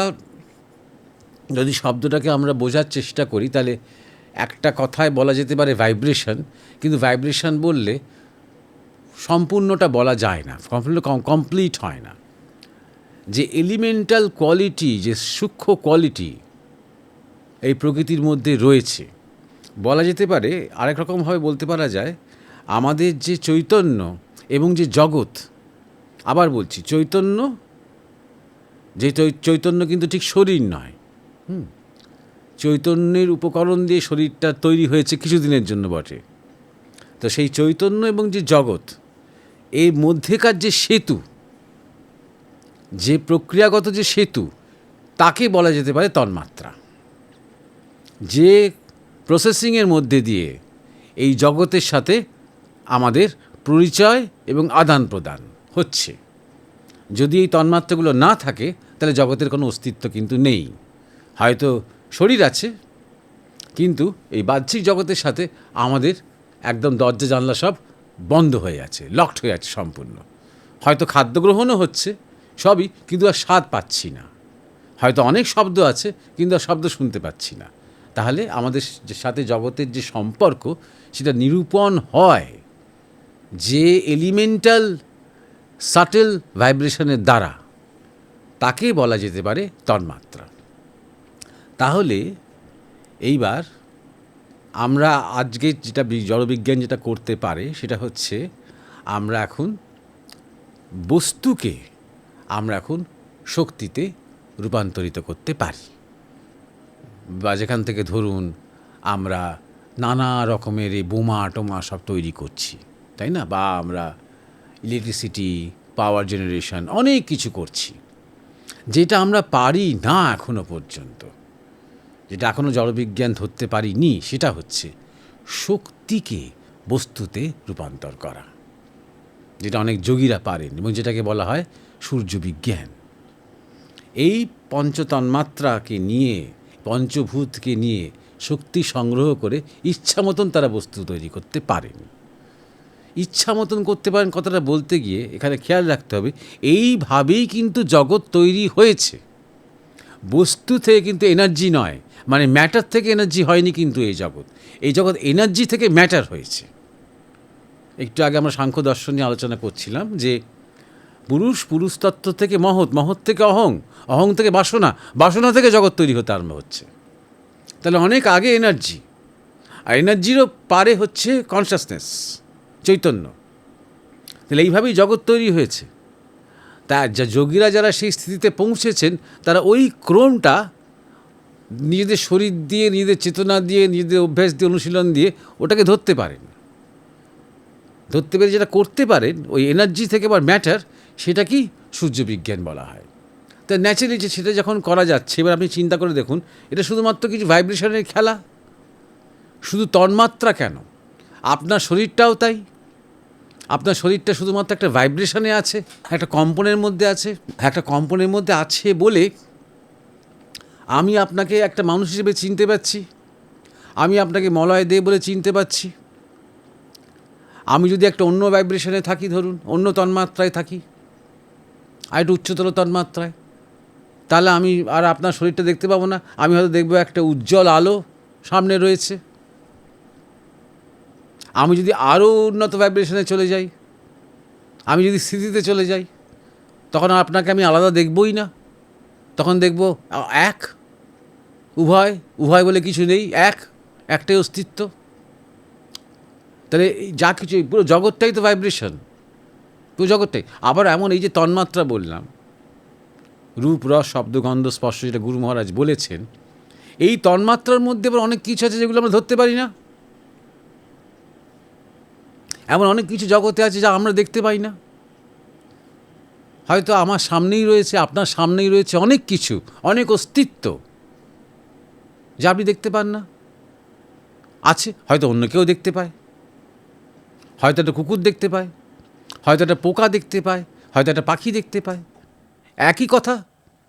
S1: যদি শব্দটাকে আমরা বোঝার চেষ্টা করি, তাহলে একটা কথায় বলা যেতে পারে ভাইব্রেশন, কিন্তু ভাইব্রেশন বললে সম্পূর্ণটা বলা যায় না, কমপ্লিট হয় না। যে এলিমেন্টাল কোয়ালিটি, যে সূক্ষ্ম কোয়ালিটি এই প্রকৃতির মধ্যে রয়েছে, বলা যেতে পারে আরেক রকমভাবে বলতে পারা যায়, আমাদের যে চৈতন্য এবং যে জগৎ, আবার বলছি চৈতন্য কিন্তু ঠিক শরীর নয়। চৈতন্যের উপকরণ দিয়ে শরীরটা তৈরি হয়েছে কিছুদিনের জন্য বটে, তো সেই চৈতন্য এবং যে জগৎ, এর মধ্যেকার যে সেতু, যে প্রক্রিয়াগত যে সেতু, তাকে বলা যেতে পারে তন্মাত্রা। যে প্রসেসিংয়ের মধ্যে দিয়ে এই জগতের সাথে আমাদের পরিচয় এবং আদান প্রদান হচ্ছে। যদি এই তন্মাত্রাগুলো না থাকে তাহলে জগতের কোনো অস্তিত্ব কিন্তু নেই। হয়তো শরীর আছে, কিন্তু এই বাহ্যিক জগতের সাথে আমাদের একদম দরজা জানলা সব বন্ধ হয়ে আছে, লকড হয়ে আছে সম্পূর্ণ। হয়তো খাদ্য গ্রহণও হচ্ছে সবই, কিন্তু আর স্বাদ পাচ্ছি না। হয়তো অনেক শব্দ আছে, কিন্তু আর শব্দ শুনতে পাচ্ছি না। তাহলে আমাদের সাথে জগতের যে সম্পর্ক, সেটা নিরূপণ হয় যে এলিমেন্টাল সাটেল ভাইব্রেশনের দ্বারা, তাকে বলা যেতে পারে তন্মাত্রা। তাহলে এইবার আমরা আজকে যেটা জড়বিজ্ঞান যেটা করতে পারে সেটা হচ্ছে আমরা এখন বস্তুকে আমরা এখন শক্তিতে রূপান্তরিত করতে পারি। বা যেখান থেকে ধরুন আমরা নানা রকমের এই বোমা টোমা সব তৈরি করছি, তাই না? বা আমরা ইলেকট্রিসিটি, পাওয়ার জেনারেশন, অনেক কিছু করছি, যেটা আমরা পারি না এখনো পর্যন্ত, যেটা এখনও জড়বিজ্ঞান ধরতে পারিনি, সেটা হচ্ছে শক্তিকে বস্তুতে রূপান্তর করা, যেটা অনেক যোগীরা পারেন এবং যেটাকে বলা হয় সূর্যবিজ্ঞান। এই পঞ্চতন্মাত্রাকে নিয়ে, পঞ্চভূতকে নিয়ে শক্তি সংগ্রহ করে ইচ্ছা মতন তারা বস্তু তৈরি করতে পারেন। ইচ্ছা মতন করতে পারেন কথাটা বলতে গিয়ে এখানে খেয়াল রাখতে হবে, এইভাবেই কিন্তু জগৎ তৈরি হয়েছে। বস্তু থেকে কিন্তু এনার্জি নয়, মানে ম্যাটার থেকে এনার্জি হয়নি কিন্তু এই জগৎ এনার্জি থেকে ম্যাটার হয়েছে। একটু আগে আমরা সাংখ্য দর্শন নিয়ে আলোচনা করছিলাম যে পুরুষতত্ত্ব থেকে মহৎ, মহৎ থেকে অহং, অহং থেকে বাসনা, বাসনা থেকে জগৎ তৈরি হতে আরম্ভ হচ্ছে। তাহলে অনেক আগে এনার্জি, আর এনার্জিরও পারে হচ্ছে কনসাসনেস, চৈতন্য। তাহলে এইভাবেই জগৎ তৈরি হয়েছে। তা যোগীরা যারা সেই স্থিতিতে পৌঁছেছেন, তারা ওই ক্রমটা নিজেদের শরীর দিয়ে, নিজেদের চেতনা দিয়ে, নিজেদের অভ্যাস দিয়ে, অনুশীলন দিয়ে ওটাকে ধরতে পারেন। ধরতে পেরে যেটা করতে পারেন, ওই এনার্জি থেকে বা ম্যাটার, সেটা কি সূর্যবিজ্ঞান বলা হয়। তা ন্যাচারালি যে সেটা যখন করা যাচ্ছে, এবার আপনি চিন্তা করে দেখুন, এটা শুধুমাত্র কিছু ভাইব্রেশনের খেলা। শুধু তন্মাত্রা কেন, আপনার শরীরটাও তাই। আপনার শরীরটা শুধুমাত্র একটা ভাইব্রেশনে আছে, একটা কম্পনের মধ্যে আছে। একটা কম্পনের মধ্যে আছে বলে আমি আপনাকে একটা মানুষ হিসেবে চিনতে পারছি, আমি আপনাকে মলয় দে বলে চিনতে পারছি। আমি যদি একটা অন্য ভাইব্রেশনে থাকি, ধরুন অন্য তন্মাত্রায় থাকি, আর একটু উচ্চতর তন্মাত্রায়, তাহলে আমি আর আপনার শরীরটা দেখতে পাবো না। আমি হয়তো দেখবো একটা উজ্জ্বল আলো সামনে রয়েছে। আমি যদি আরও উন্নত ভাইব্রেশনে চলে যাই, আমি যদি স্থিতিতে চলে যাই, তখন আপনাকে আমি আলাদা দেখবই না। তখন দেখব এক, উভয়, উভয় বলে কিছু নেই, একটাই অস্তিত্ব। তাহলে যা কিছু, পুরো জগৎটাই তো ভাইব্রেশন, পুরো জগৎটাই। আবার এমন এই যে তন্মাত্রা বললাম, রূপ, রস, শব্দ, গন্ধ, স্পর্শ, যেটা গুরু মহারাজ বলেছেন, এই তন্মাত্রার মধ্যে আবার অনেক কিছু আছে যেগুলো আমরা ধরতে পারি না। এমন অনেক কিছু জগতে আছে যা আমরা দেখতে পাই না। হয়তো আমার সামনেই রয়েছে, আপনার সামনেই রয়েছে অনেক কিছু, অনেক অস্তিত্ব যা আপনি দেখতে পান না। আছে, হয়তো অন্য কেউ দেখতে পায়, হয়তো একটা কুকুর দেখতে পায়, হয়তো একটা পোকা দেখতে পায়, হয়তো একটা পাখি দেখতে পায়। একই কথা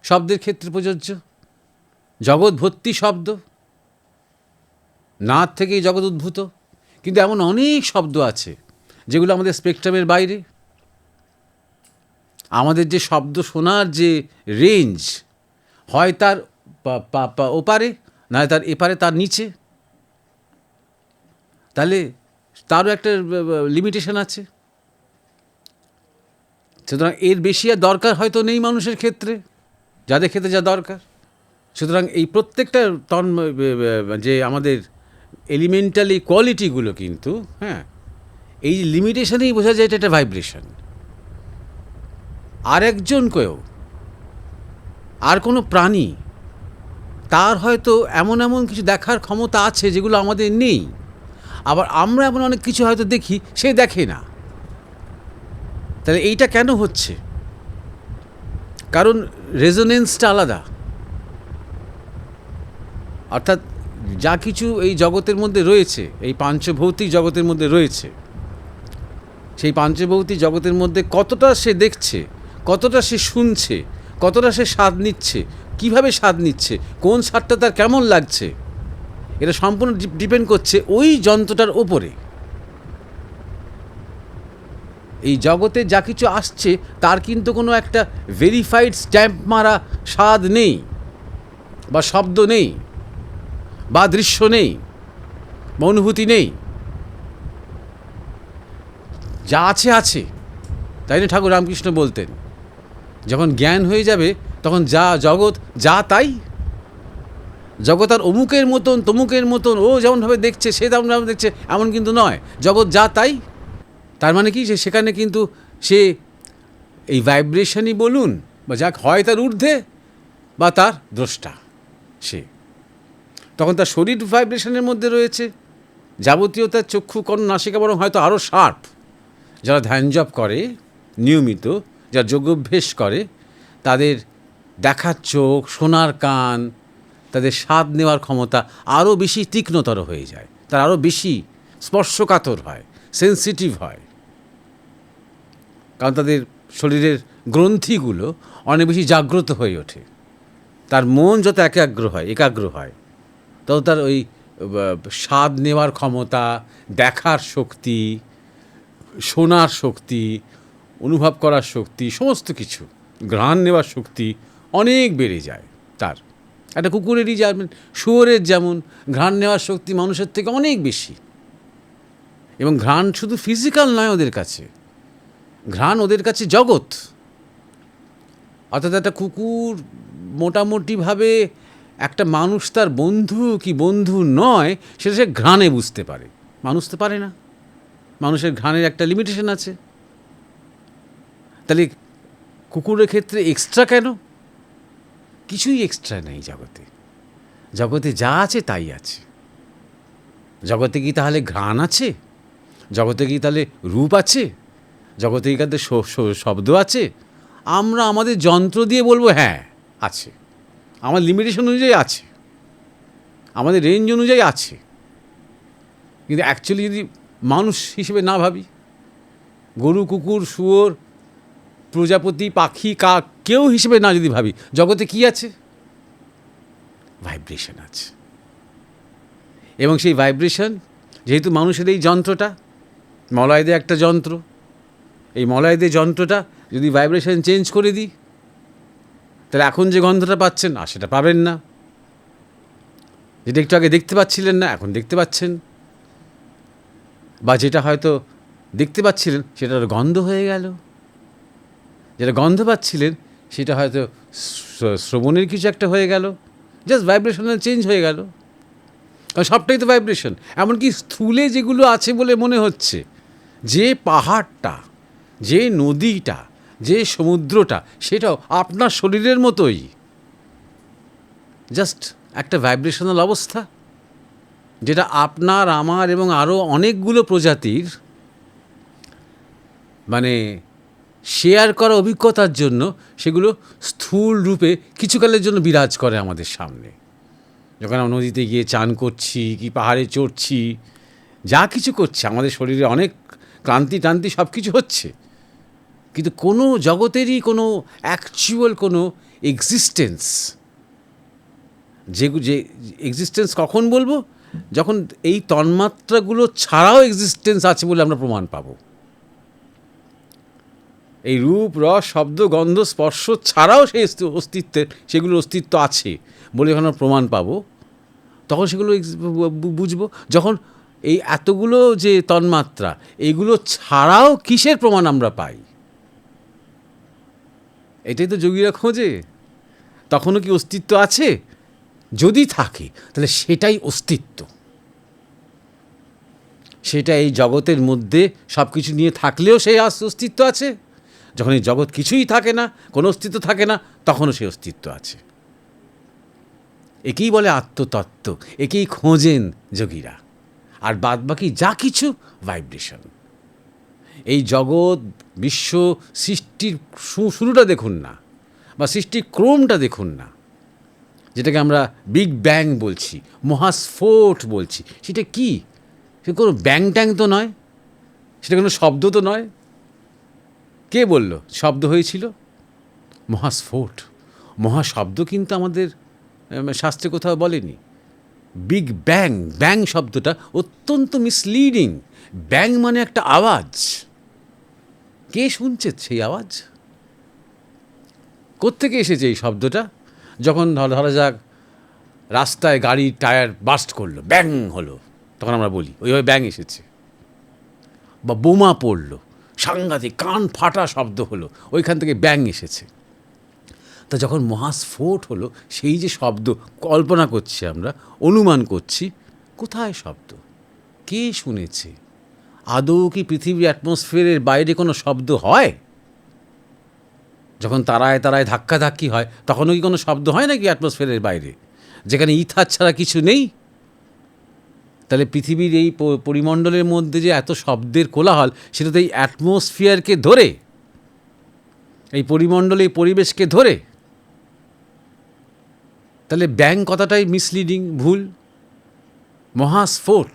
S1: শব্দের ক্ষেত্রে প্রযোজ্য। জগৎ ভর্তি শব্দ, নাদ থেকেই জগৎ উদ্ভূত। কিন্তু এমন অনেক শব্দ আছে যেগুলো আমাদের স্পেকট্রামের বাইরে। আমাদের যে শব্দ শোনার যে রেঞ্জ, হয় তার ওপারে, নয় তার এপারে, তার নিচে। তাহলে তারও একটা লিমিটেশন আছে। সুতরাং এর বেশি আর দরকার হয়তো নেই মানুষের ক্ষেত্রে, যাদের ক্ষেত্রে যা দরকার। সুতরাং এই প্রত্যেকটা যে আমাদের এলিমেন্টাল এই কোয়ালিটিগুলো কিন্তু, হ্যাঁ, এই লিমিটেশনেই বোঝা যায় এটা একটা ভাইব্রেশন। আরেকজনকেও, আর কোনো প্রাণী, তার হয়তো এমন এমন কিছু দেখার ক্ষমতা আছে যেগুলো আমাদের নেই। আবার আমরা এমন অনেক কিছু হয়তো দেখি, সে দেখে না। তাহলে এইটা কেন হচ্ছে? কারণ রেজোনেন্সটা আলাদা। অর্থাৎ যা কিছু এই জগতের মধ্যে রয়েছে, এই পাঞ্চভৌতিক জগতের মধ্যে রয়েছে, সেই পাঞ্চভৌতিক জগতের মধ্যে কতটা সে দেখছে, কতটা সে শুনছে, কতটা সে স্বাদ নিচ্ছে, কিভাবে স্বাদ নিচ্ছে, কোন স্বাদটা তার কেমন লাগছে, এটা সম্পূর্ণ ডিপেন্ড করছে ওই যন্ত্রটার ওপরে। এই জগতে যা কিছু আসছে তার কিন্তু কোনো একটা ভেরিফাইড স্ট্যাম্প মারা স্বাদ নেই, বা শব্দ নেই, বা দৃশ্য নেই, বা অনুভূতি নেই। যা আছে আছে, তাই না ঠাকুর রামকৃষ্ণ বলতেন, যখন জ্ঞান হয়ে যাবে তখন যা জগৎ যা তাই। জগৎ আর অমুকের মতন তমুকের মতন ও যেমনভাবে দেখছে সে তেমনভাবে দেখছে এমন কিন্তু নয়, জগৎ যা তাই। তার মানে কি, সেখানে কিন্তু সে এই ভাইব্রেশনই বলুন বা যাক, হয় তার ঊর্ধ্বে বা তার দ্রষ্টা সে। তখন তার শরীর ভাইব্রেশনের মধ্যে রয়েছে, যাবতীয় তার চক্ষু কর্ণ নাসিকা বরং হয়তো আরও শার্প। যারা ধ্যান জপ করে নিয়মিত, যারা যোগাভ্যাস করে, তাদের দেখার চোখ, শোনার কান, তাদের স্বাদ নেওয়ার ক্ষমতা আরও বেশি তীক্ষ্ণতর হয়ে যায়, তারা আরও বেশি স্পর্শকাতর হয়, সেন্সিটিভ হয়। কারণ তাদের শরীরের গ্রন্থিগুলো অনেক বেশি জাগ্রত হয়ে ওঠে। তার মন যত একাগ্র হয় তত তার ওই স্বাদ নেওয়ার ক্ষমতা, দেখার শক্তি, শোনার শক্তি, অনুভব করার শক্তি, সমস্ত কিছু, ঘ্রাণ নেওয়ার শক্তি অনেক বেড়ে যায় তার। একটা কুকুরেরই যেমন, শুয়োরের যেমন ঘ্রাণ নেওয়ার শক্তি মানুষের থেকে অনেক বেশি। এবং ঘ্রাণ শুধু ফিজিক্যাল নয় ওদের কাছে, ঘ্রাণ ওদের কাছে জগৎ। অর্থাৎ একটা কুকুর মোটামুটিভাবে একটা মানুষ তার বন্ধু কি বন্ধু নয় সেটা সে ঘ্রাণে বুঝতে পারে, মানুষ তো পারে না। মানুষের ঘ্রাণের একটা লিমিটেশন আছে। তাহলে কুকুরের ক্ষেত্রে এক্সট্রা কেন? কিছুই এক্সট্রা নেই জগতে। জগতে যা আছে তাই আছে। জগতে কি তাহলে ঘ্রাণ আছে? জগতে কি তাহলে রূপ আছে? জগতে কি তাহলে শব্দ আছে? আমরা আমাদের যন্ত্র দিয়ে বলবো হ্যাঁ আছে, আমার লিমিটেশন অনুযায়ী আছে, আমাদের রেঞ্জ অনুযায়ী আছে। কিন্তু অ্যাকচুয়ালি যদি মানুষ হিসেবে না ভাবি, গরু, কুকুর, শুয়োর, প্রজাপতি, পাখি, কাক কেউ হিসেবে না যদি ভাবি, জগতে কি আছে? ভাইব্রেশন আছে। এবং সেই ভাইব্রেশন, যেহেতু মানুষের এই যন্ত্রটা মলয়দে একটা যন্ত্র, এই মলয়দে যন্ত্রটা যদি ভাইব্রেশন চেঞ্জ করে দিই, তাহলে এখন যে গন্ধটা পাচ্ছেন আর সেটা পাবেন না। যেটা একটু আগে দেখতে পাচ্ছিলেন না এখন দেখতে পাচ্ছেন, বা যেটা হয়তো দেখতে পাচ্ছিলেন সেটার গন্ধ হয়ে গেল, যেটা গন্ধ পাচ্ছিলেন সেটা হয়তো শ্রবণের কিছু একটা হয়ে গেল, জাস্ট ভাইব্রেশনাল চেঞ্জ হয়ে গেল। কারণ সবটাই তো ভাইব্রেশন। এমনকি স্থূলে যেগুলো আছে বলে মনে হচ্ছে, যে পাহাড়টা, যে নদীটা, যে সমুদ্রটা, সেটাও আপনার শরীরের মতোই জাস্ট একটা ভাইব্রেশনাল অবস্থা, যেটা আপনার, আমার এবং আরও অনেকগুলো প্রজাতির মানে শেয়ার করা অভিজ্ঞতার জন্য সেগুলো স্থূল রূপে কিছুকালের জন্য বিরাজ করে আমাদের সামনে। যখন আমরা নদীতে গিয়ে চান করছি, কি পাহাড়ে চড়ছি, যা কিছু করছে, আমাদের শরীরে অনেক ক্লান্তি টান্তি সব কিছু হচ্ছে, কিন্তু কোনো জগতেরই কোনো অ্যাকচুয়াল কোনো এক্সিস্টেন্স, যে এক্সিস্টেন্স কখন বলবো, যখন এই তন্মাত্রাগুলো ছাড়াও এক্সিস্টেন্স আছে বলে আমরা প্রমাণ পাবো। এই রূপ, রস, শব্দ, গন্ধ, স্পর্শ ছাড়াও সেই অস্তিত্বের, সেগুলোর অস্তিত্ব আছে বলে যখন আমরা প্রমাণ পাবো, তখন সেগুলো বুঝবো। যখন এই এতগুলো যে তন্মাত্রা, এইগুলো ছাড়াও কিসের প্রমাণ আমরা পাই, এটাই তো যোগীরা খোঁজে। তখনও কি অস্তিত্ব আছে? যদি থাকে তাহলে সেটাই অস্তিত্ব। সেটা এই জগতের মধ্যে সব কিছু নিয়ে থাকলেও সেই অস্তিত্ব আছে। যখন এই জগৎ কিছুই থাকে না, কোনো অস্তিত্ব থাকে না, তখনও সেই অস্তিত্ব আছে। একেই বলে আত্মতত্ত্ব, একেই খোঁজেন যোগীরা। আর বাদবাকি যা কিছু ভাইব্রেশন। এই জগৎ বিশ্ব সৃষ্টির শুরুটা দেখুন না, বা সৃষ্টির ক্রমটা দেখুন না, যেটাকে আমরা বিগ ব্যাং বলছি, মহাস্ফোট বলছি। সেটা কি? সে কোনো ব্যাং ট্যাং তো নয়, সেটা কোনো শব্দ তো নয়। কে বলল শব্দ হয়েছিল? মহাস্ফোট। মহাশব্দ কিন্তু আমাদের শাস্ত্রে কোথাও বলেনি। বিগ ব্যাং, ব্যাং শব্দটা অত্যন্ত মিসলিডিং। ব্যাং মানে একটা আওয়াজ। কে শুনছে সেই আওয়াজ? কোত্থেকে এসেছে এই শব্দটা? যখন ধরা যাক রাস্তায় গাড়ির টায়ার বাস্ট করলো, ব্যাং হলো, তখন আমরা বলি ওইভাবে ব্যাং এসেছে। বা বোমা পড়লো, সাংঘাতিক কান ফাটা শব্দ হলো, ওইখান থেকে ব্যাং এসেছে। তা যখন মহাস্ফোট হলো, সেই যে শব্দ কল্পনা করছি আমরা, অনুমান করছি, কোথায় শব্দ? কে শুনেছে? আদৌ কি পৃথিবীর অ্যাটমসফিয়ারের বাইরে কোনো শব্দ হয়? যখন তারায় তারায় ধাক্কাধাক্কি হয়, তখনও কি কোনো শব্দ হয় নাকি অ্যাটমসফিয়ারের বাইরে, যেখানে ইথার ছাড়া কিছু নেই? তাহলে পৃথিবীর এই পরিমণ্ডলের মধ্যে যে এত শব্দের কোলাহল, সেটা তো এই অ্যাটমসফিয়ারকে ধরে, এই পরিমণ্ডলে, এই পরিবেশকে ধরে। তাহলে ব্যাং কথাটাই মিসলিডিং, ভুল। মহাস্ফোট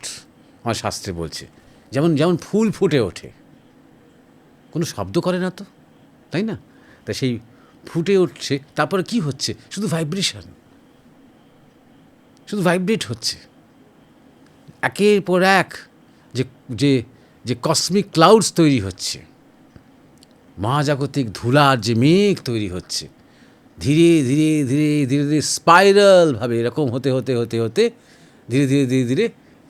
S1: আমার শাস্ত্রে বলছে, যেমন যেমন ফুল ফুটে ওঠে, কোনো শব্দ করে না তো, তাই না? তা সেই ফুটে উঠছে, তারপরে কি হচ্ছে? শুধু ভাইব্রেশন, শুধু ভাইব্রেট হচ্ছে। একের পর এক যে যে যে কসমিক ক্লাউডস তৈরি হচ্ছে, মহাজাগতিক ধুলার যে মেঘ তৈরি হচ্ছে, ধীরে ধীরে ধীরে ধীরে ধীরে স্পাইরালভাবে এরকম হতে হতে হতে হতে ধীরে ধীরে ধীরে ধীরে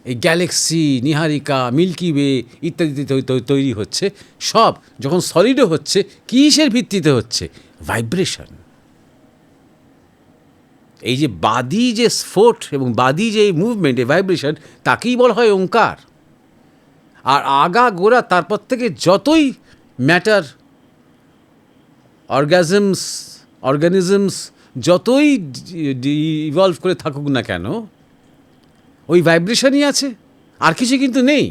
S1: এই গ্যালাক্সি, নিহারিকা, মিল্কি ওয়ে ইত্যাদি তৈরি হচ্ছে। সব যখন সলিডও হচ্ছে, কিসের ভিত্তিতে হচ্ছে? ভাইব্রেশন। এই যে বাদি যে স্ফোট এবং বাদি যে মুভমেন্ট, এই ভাইব্রেশন, তাকেই বলা হয় ওঙ্কার। আর আগা গোড়া তারপর থেকে যতই ম্যাটার, অর্গানিজমস যতই ইভলভ করে থাকুক না কেন, ওই ভাইব্রেশনই আছে, আর কিছু কিন্তু নেই।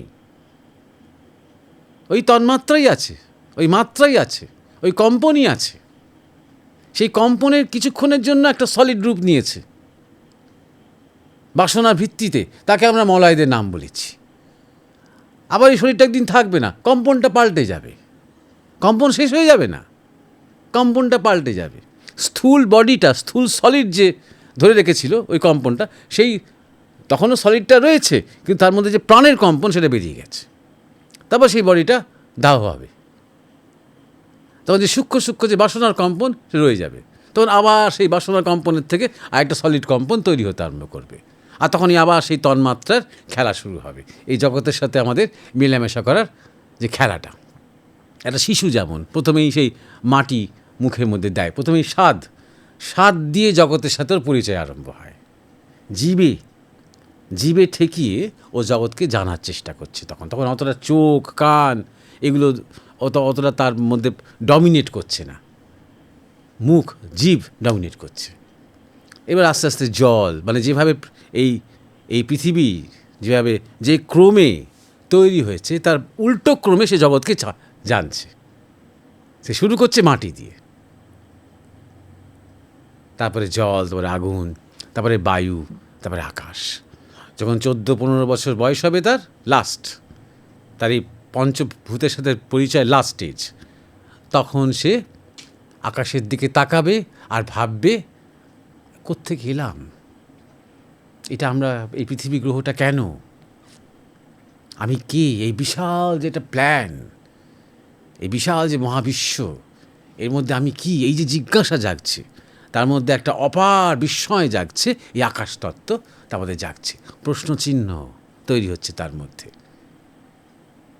S1: ওই তন্মাত্রাই আছে, ওই মাত্রাই আছে, ওই কম্পনই আছে। সেই কম্পনের কিছুক্ষণের জন্য একটা সলিড রূপ নিয়েছে বাসনার ভিত্তিতে, তাকে আমরা মলয়দের নাম বলেছি। আবার এই শরীরটা একদিন থাকবে না, কম্পনটা পাল্টে যাবে। কম্পন শেষ হয়ে যাবে না, কম্পনটা পাল্টে যাবে। স্থূল বডিটা, স্থূল সলিড যে ধরে রেখেছিল ওই কম্পনটা, সেই তখনও সলিডটা রয়েছে, কিন্তু তার মধ্যে যে প্রাণের কম্পন সেটা বেরিয়ে গেছে। তারপর সেই বডিটা দাহ হবে। তখন যে সূক্ষ্ম সূক্ষ্ম যে বাসনার কম্পন সে রয়ে যাবে। তখন আবার সেই বাসনার কম্পনের থেকে আরেকটা সলিড কম্পন তৈরি হতে আরম্ভ করবে। আর তখনই আবার সেই তন্মাত্রার খেলা শুরু হবে, এই জগতের সাথে আমাদের মেলামেশা করার যে খেলাটা। একটা শিশু যেমন প্রথমেই সেই মাটি মুখের মধ্যে দেয়, প্রথমেই স্বাদ দিয়ে জগতের সাথে ওর পরিচয় আরম্ভ হয়। জীবে ঠেকিয়ে ও জগৎকে জানার চেষ্টা করছে। তখন অতটা চোখ, কান এগুলো অতটা তার মধ্যে ডমিনেট করছে না, মুখ, জিভ ডমিনেট করছে। এবার আস্তে আস্তে জল, মানে যেভাবে এই পৃথিবী যেভাবে যে ক্রমে তৈরি হয়েছে, তার উল্টো ক্রমে সে জগৎকে জানছে। সে শুরু করছে মাটি দিয়ে, তারপরে জল, তারপরে আগুন, তারপরে বায়ু, তারপরে আকাশ। যখন 14-15 বছর বয়স হবে তার তার এই পঞ্চভূতের সাথে পরিচয় লাস্ট স্টেজ, তখন সে আকাশের দিকে তাকাবে আর ভাববে, কোত্থেকে এলাম? এটা আমরা, এই পৃথিবী গ্রহটা কেন? আমি কে? এই বিশাল যে একটা প্ল্যান, এই বিশাল যে মহাবিশ্ব, এর মধ্যে আমি কি? এই যে জিজ্ঞাসা জাগছে, তার মধ্যে একটা অপার বিস্ময় জাগছে, এই আকাশতত্ত্ব তার মধ্যে জাগছে, প্রশ্নচিহ্ন তৈরি হচ্ছে তার মধ্যে।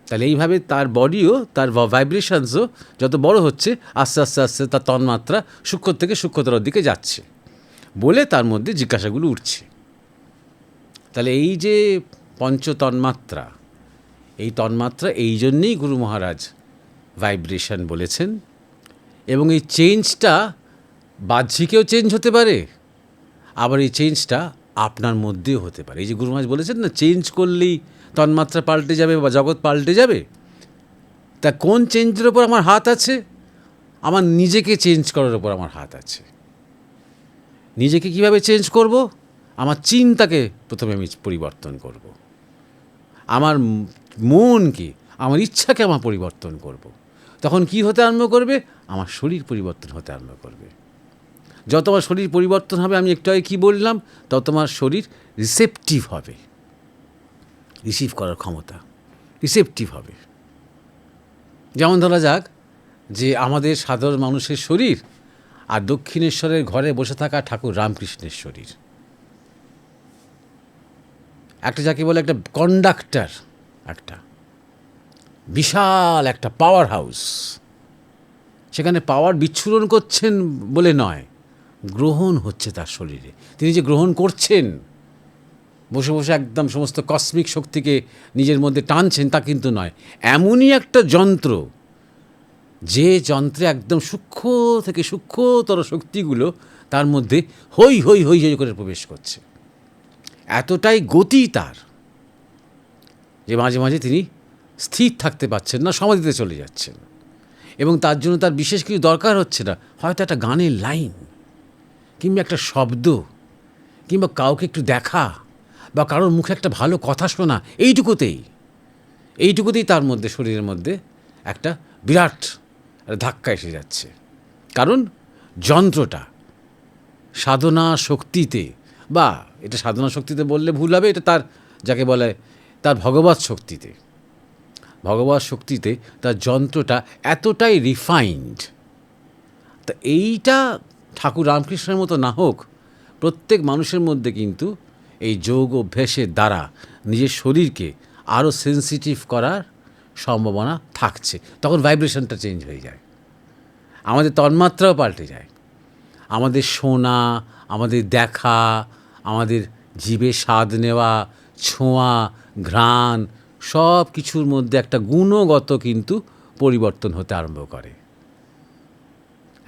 S1: তাহলে এইভাবে তার বডিও, তার ভাইব্রেশনসও যত বড় হচ্ছে, আস্তে আস্তে আস্তে তার তন্মাত্রা সূক্ষ্ম থেকে সূক্ষ্মতর দিকে যাচ্ছে বলে তার মধ্যে জিজ্ঞাসাগুলো উঠছে। তাহলে এই যে পঞ্চতন্মাত্রা, এই তন্মাত্রা এই জন্যেই গুরু মহারাজ ভাইব্রেশন বলেছেন। এবং এই চেঞ্জটা বাহ্যিকেও চেঞ্জ হতে পারে, আবার এই চেঞ্জটা আপনার মধ্যেও হতে পারে। এই যে গুরু মহারাজ বলেছেন না, চেঞ্জ করলেই তন্মাত্রা পাল্টে যাবে বা জগৎ পাল্টে যাবে? তা কোন চেঞ্জের ওপর আমার হাত আছে? আমার নিজেকে চেঞ্জ করার ওপর আমার হাত আছে। নিজেকে কিভাবে চেঞ্জ করব? আমার চিন্তাকে প্রথমে আমি পরিবর্তন করব, আমার মনকে, আমার ইচ্ছাকে আমার পরিবর্তন করব। তখন কি হতে আরম্ভ করবে? আমার শরীর পরিবর্তন হতে আরম্ভ করবে। যত আমার শরীর পরিবর্তন হবে, আমি একটু আগে কী বললাম, তত আমার শরীর রিসেপটিভ হবে, রিসিভ করার ক্ষমতা রিসেপটিভ হবে। যেমন ধরা যাক যে আমাদের সাধারণ মানুষের শরীর আর দক্ষিণেশ্বরের ঘরে বসে থাকা ঠাকুর রামকৃষ্ণের শরীর। একটা যাকে বলে একটা কন্ডাক্টর, একটা বিশাল একটা পাওয়ার হাউস, সেখানে পাওয়ার বিচ্ছুরণ করছেন বলে নয়, গ্রহণ হচ্ছে তার শরীরে। তিনি যে গ্রহণ করছেন, বসে বসে একদম সমস্ত কসমিক শক্তিকে নিজের মধ্যে টানছেন, তা কিন্তু নয়। এমনই একটা যন্ত্র, যে যন্ত্রে একদম সূক্ষ্ম থেকে সূক্ষ্মতর শক্তিগুলো তার মধ্যে হই হই হই হই করে প্রবেশ করছে। এতটাই গতি তার যে মাঝে মাঝে তিনি স্থির থাকতে পারছেন না, সমাধিতে চলে যাচ্ছেন। এবং তার জন্য তার বিশেষ কিছু দরকার হচ্ছে না, হয়তো একটা গানের লাইন কিংবা একটা শব্দ কিংবা কাউকে একটু দেখা বা কারোর মুখে একটা ভালো কথা শোনা, এইটুকুতেই তার মধ্যে, শরীরের মধ্যে একটা বিরাট ধাক্কা এসে যাচ্ছে। কারণ যন্ত্রটা সাধনা শক্তিতে, বা এটা সাধনা শক্তিতে বললে ভুল হবে, এটা তার যাকে বলে তার ভগবৎ শক্তিতে তার যন্ত্রটা এতটাই রিফাইন্ড। তা এইটা ঠাকুর রামকৃষ্ণের মতো না হোক, প্রত্যেক মানুষের মধ্যে কিন্তু এই যোগ অভ্যাসের দ্বারা নিজের শরীরকে আরও সেন্সিটিভ করার সম্ভাবনা থাকছে। তখন ভাইব্রেশনটা চেঞ্জ হয়ে যায়, আমাদের তন্মাত্রাও পাল্টে যায়। আমাদের শোনা, আমাদের দেখা, আমাদের জিভে স্বাদ নেওয়া, ছোঁয়া, ঘ্রাণ, সব কিছুর মধ্যে একটা গুণগত কিন্তু পরিবর্তন হতে আরম্ভ করে।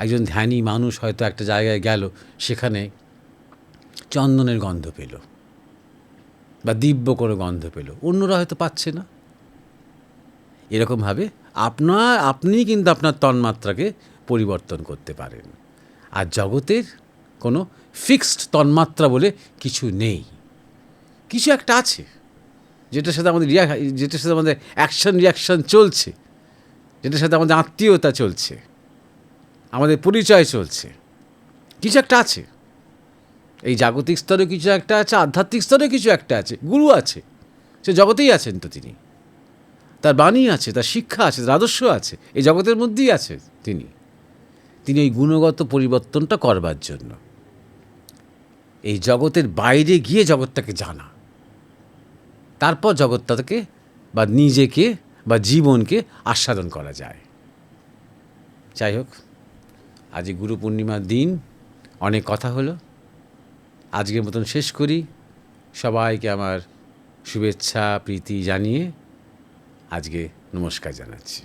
S1: একজন ধ্যানী মানুষ হয়তো একটা জায়গায় গেল, সেখানে চন্দনের গন্ধ পেল বা দিব্য কোনো গন্ধ পেল, অন্যরা হয়তো পাচ্ছে না। এরকমভাবে আপনি কিন্তু আপনার তন্মাত্রাকে পরিবর্তন করতে পারেন। আর জগতের কোনো ফিক্সড তন্মাত্রা বলে কিছু নেই। কিছু একটা আছে যেটার সাথে আমাদের অ্যাকশন রিয়াকশান চলছে, যেটার সাথে আমাদের আত্মীয়তা চলছে, আমাদের পরিচয় চলছে। কিছু একটা আছে, এই জাগতিক স্তরে কিছু একটা আছে, আধ্যাত্মিক স্তরে কিছু একটা আছে। গুরু আছে, সে জগতেই আছেন তো তিনি, তার বাণী আছে, তার শিক্ষা আছে, তার আদর্শ আছে, এই জগতের মধ্যেই আছে তিনি এই গুণগত পরিবর্তনটা করবার জন্য এই জগতের বাইরে গিয়ে জগৎটাকে জানা, তারপর জগৎটাকে বা নিজেকে বা জীবনকে আস্বাদন করা যায়। যাই হোক, আজ গুরু পূর্ণিমার দিন, অনেক কথা হলো, আজকের মতন শেষ করি। সবাইকে আমার শুভেচ্ছা প্রীতি জানিয়ে আজকে নমস্কার জানাচ্ছি।